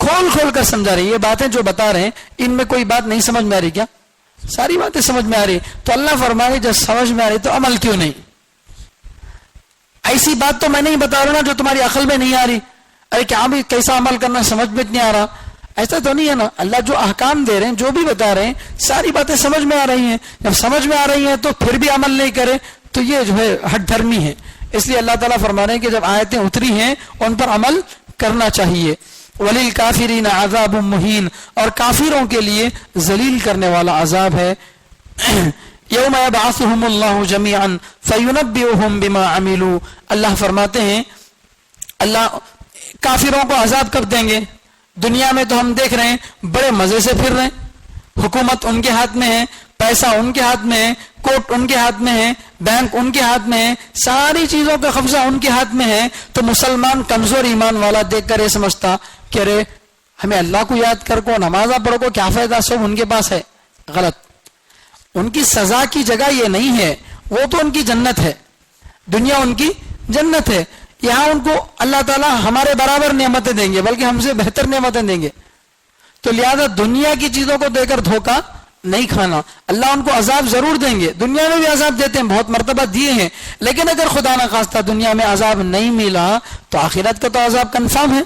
کھول کھول کر سمجھا رہے ہیں. یہ باتیں جو بتا رہے ہیں ان میں کوئی بات نہیں سمجھ میں آ رہی کیا؟ ساری باتیں سمجھ میں آ رہی. تو اللہ فرمائے جب سمجھ میں آ رہی تو عمل کیوں نہیں؟ ایسی بات تو میں نہیں بتا رہا نا جو تمہاری عقل میں نہیں آ رہی. ارے کیا بھی کیسا عمل کرنا سمجھ میں نہیں آ رہا، ایسا تو نہیں ہے نا. اللہ جو احکام دے رہے ہیں، جو بھی بتا رہے ہیں، ساری باتیں سمجھ میں آ رہی ہیں. جب سمجھ میں آ رہی ہیں تو پھر بھی عمل نہیں کرے تو یہ جو ہے ہٹ دھرمی ہے. اس لیے اللہ تعالیٰ فرما رہے ہیں کہ جب آیتیں اتری ہیں ان پر عمل کرنا چاہیے. وَلِلْكَافِرِينَ عَذَابٌ مُهِينٌ، اور کافروں کے لیے ذلیل کرنے والا عذاب ہے. یوم یبعثہم اللہ جمیعا فینبئہم بما عملوا، اللہ فرماتے ہیں اللہ کافروں کو عذاب کب دیں گے؟ دنیا میں تو ہم دیکھ رہے ہیں بڑے مزے سے پھر رہے ہیں، حکومت ان کے ہاتھ میں ہے، پیسہ ان کے ہاتھ میں ہے، کوٹ ان کے ہاتھ میں ہے، بینک ان کے ہاتھ میں ہے، ساری چیزوں کا قبضہ ان کے ہاتھ میں ہے. تو مسلمان کمزور ایمان والا دیکھ کر یہ سمجھتا کہ ارے ہمیں اللہ کو یاد کر کو نماز پڑھو کو کیا فائدہ، سب ان کے پاس ہے. غلط. ان کی سزا کی جگہ یہ نہیں ہے، وہ تو ان کی جنت ہے، دنیا ان کی جنت ہے. یہاں ان کو اللہ تعالیٰ ہمارے برابر نعمتیں دیں گے، بلکہ ہم سے بہتر نعمتیں دیں گے. تو لہذا دنیا کی چیزوں کو دے کر دھوکہ نہیں کھانا. اللہ ان کو عذاب ضرور دیں گے، دنیا میں بھی عذاب دیتے ہیں، بہت مرتبہ دیے ہیں. لیکن اگر خدا نخواستہ دنیا میں عذاب نہیں ملا تو آخرت کا تو عذاب کنفرم ہے،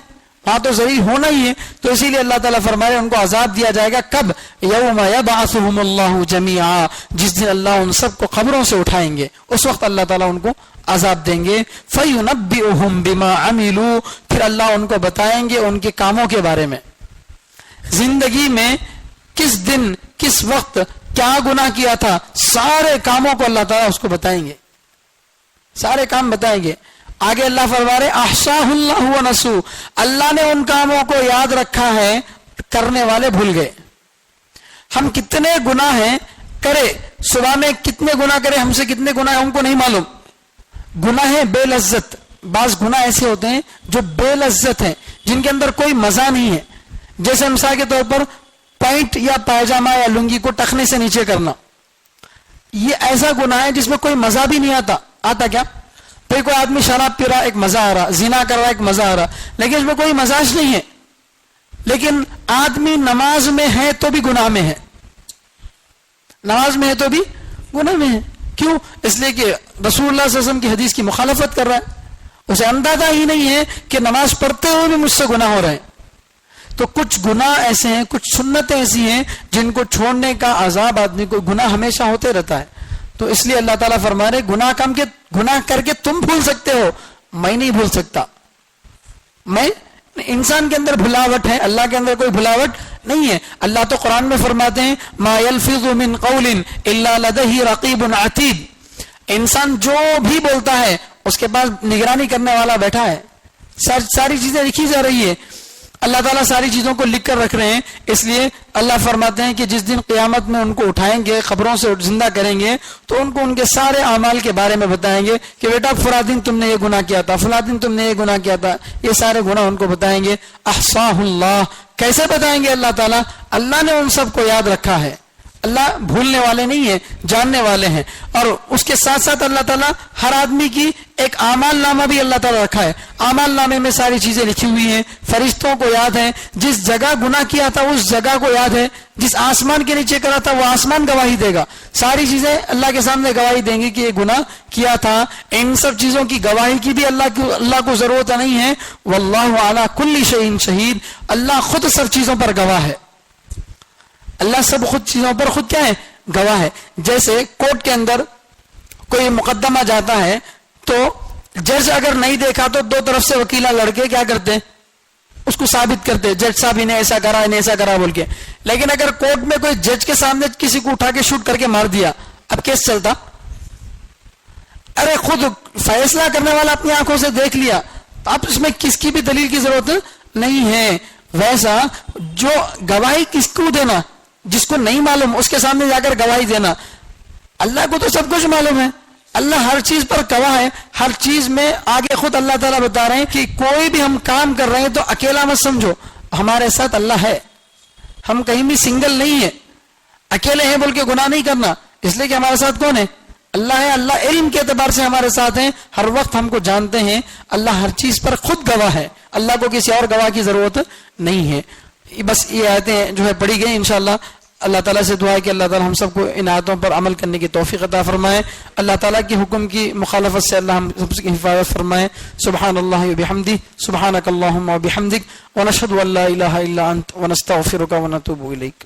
وہاں تو ضرور ہونا ہی ہے. تو اسی لیے اللہ تعالیٰ فرمائے ان کو عذاب دیا جائے گا. کب؟ یوم یبعثہم اللہ جمیعا، جس دن اللہ ان سب کو قبروں سے اٹھائیں گے، اس وقت اللہ تعالیٰ ان کو عذاب دیں گے. فَيُنَبِّئُهُمْ بِمَا عَمِلُوا، پھر اللہ ان کو بتائیں گے ان کے کاموں کے بارے میں. زندگی میں کس دن کس وقت کیا گناہ کیا تھا، سارے کاموں کو اللہ تعالیٰ اس کو بتائیں گے، سارے کام بتائیں گے. آگے اللہ فرما رہے احصاہ اللہ ونسو، اللہ نے ان کاموں کو یاد رکھا ہے، کرنے والے بھول گئے. ہم کتنے گناہ ہیں کرے، صبح میں کتنے گناہ کرے، ہم سے کتنے گناہ ہم کو نہیں معلوم. گناہ ہے بے لذت. بعض گناہ ایسے ہوتے ہیں جو بے لذت ہیں، جن کے اندر کوئی مزہ نہیں ہے. جیسے مثال کے طور پر پینٹ یا پائجامہ یا لنگی کو ٹخنے سے نیچے کرنا، یہ ایسا گناہ ہے جس میں کوئی مزہ بھی نہیں آتا. آتا کیا؟ بھئی کوئی آدمی شراب پی رہا ایک مزہ آ رہا، زنا کر رہا ایک مزہ آ رہا، لیکن اس میں کوئی مزاج نہیں ہے. لیکن آدمی نماز میں ہے تو بھی گناہ میں ہے، نماز میں ہے تو بھی گناہ میں ہے. کیوں؟ اس لیے کہ رسول اللہ صلی اللہ علیہ وسلم کی حدیث کی مخالفت کر رہا ہے. اسے اندازہ ہی نہیں ہے کہ نماز پڑھتے ہوئے بھی مجھ سے گناہ ہو رہے ہیں. تو کچھ گناہ ایسے ہیں، کچھ سنتیں ایسی ہیں جن کو چھوڑنے کا عذاب آدمی کو، گناہ ہمیشہ ہوتے رہتا ہے. تو اس لیے اللہ تعالیٰ فرما رہے گناہ کر کے تم بھول سکتے ہو، میں نہیں بھول سکتا. میں انسان کے اندر بھلاوٹ ہے، اللہ کے اندر کوئی بھلاوٹ نہیں ہے. اللہ تو قرآن میں فرماتے ہیں ما یلفظ من قول الا لدیہ رقیب عتید، انسان جو بھی بولتا ہے اس کے پاس نگرانی کرنے والا بیٹھا ہے، ساری چیزیں لکھی جا رہی ہے. اللہ تعالیٰ ساری چیزوں کو لکھ کر رکھ رہے ہیں. اس لیے اللہ فرماتے ہیں کہ جس دن قیامت میں ان کو اٹھائیں گے، قبروں سے زندہ کریں گے، تو ان کو ان کے سارے اعمال کے بارے میں بتائیں گے کہ بیٹا فلاں دن تم نے یہ گناہ کیا تھا، فلاں دن تم نے یہ گناہ کیا تھا. یہ سارے گناہ ان کو بتائیں گے. احصاہ اللہ، کیسے بتائیں گے اللہ تعالیٰ؟ اللہ نے ان سب کو یاد رکھا ہے. اللہ بھولنے والے نہیں ہیں، جاننے والے ہیں. اور اس کے ساتھ ساتھ اللہ تعالیٰ ہر آدمی کی ایک اعمال نامہ بھی اللہ تعالیٰ رکھا ہے. اعمال نامے میں ساری چیزیں لکھی ہوئی ہیں، فرشتوں کو یاد ہے، جس جگہ گناہ کیا تھا اس جگہ کو یاد ہے، جس آسمان کے نیچے کرا تھا وہ آسمان گواہی دے گا. ساری چیزیں اللہ کے سامنے گواہی دیں گی کہ یہ گناہ کیا تھا. ان سب چیزوں کی گواہی کی بھی اللہ کو ضرورت نہیں ہے. واللہ علی کل شیء شہید، اللہ خود سب چیزوں پر گواہ ہے. اللہ سب خود چیزوں پر خود کیا ہے؟ گواہ ہے. جیسے کورٹ کے اندر کوئی مقدمہ جاتا ہے تو جج اگر نہیں دیکھا تو دو طرف سے وکیلا لڑکے کیا کرتے ہیں؟ اس کو ثابت کرتے، جج صاحب انہیں ایسا کرا انہیں ایسا کرا بول کے. لیکن اگر کورٹ میں کوئی جج کے سامنے کسی کو اٹھا کے شوٹ کر کے مار دیا، اب کیس چلتا؟ ارے خود فیصلہ کرنے والا اپنی آنکھوں سے دیکھ لیا، اب اس میں کس کی بھی دلیل کی ضرورت نہیں ہے. ویسا جو گواہی کس کو دینا؟ جس کو نہیں معلوم اس کے سامنے جا کر گواہی دینا. اللہ کو تو سب کچھ معلوم ہے، اللہ ہر چیز پر گواہ ہے. ہر چیز میں آگے خود اللہ تعالیٰ بتا رہے ہیں کہ کوئی بھی ہم کام کر رہے ہیں تو اکیلا مت سمجھو، ہمارے ساتھ اللہ ہے. ہم کہیں بھی سنگل نہیں ہے، اکیلے ہیں بول کے گناہ نہیں کرنا، اس لیے کہ ہمارے ساتھ کون ہے؟ اللہ ہے, اللہ علم کے اعتبار سے ہمارے ساتھ ہیں, ہر وقت ہم کو جانتے ہیں, اللہ ہر چیز پر خود گواہ ہے, اللہ کو کسی اور گواہ کی ضرورت نہیں ہے. بس یہ آیتیں جو ہے پڑھی گئی. انشاءاللہ اللہ تعالیٰ سے دعا ہے کہ اللہ تعالیٰ ہم سب کو ان آیتوں پر عمل کرنے کی توفیق عطا فرمائے. اللہ تعالیٰ کے حکم کی مخالفت سے اللہ ہم سب کی حفاظت فرمائے. سبحان اللہ و بحمدہ, سبحانک اللہم و بحمدک, ونشہد ان لا الہ الا انت, ونستغفرک ونتوب الیک.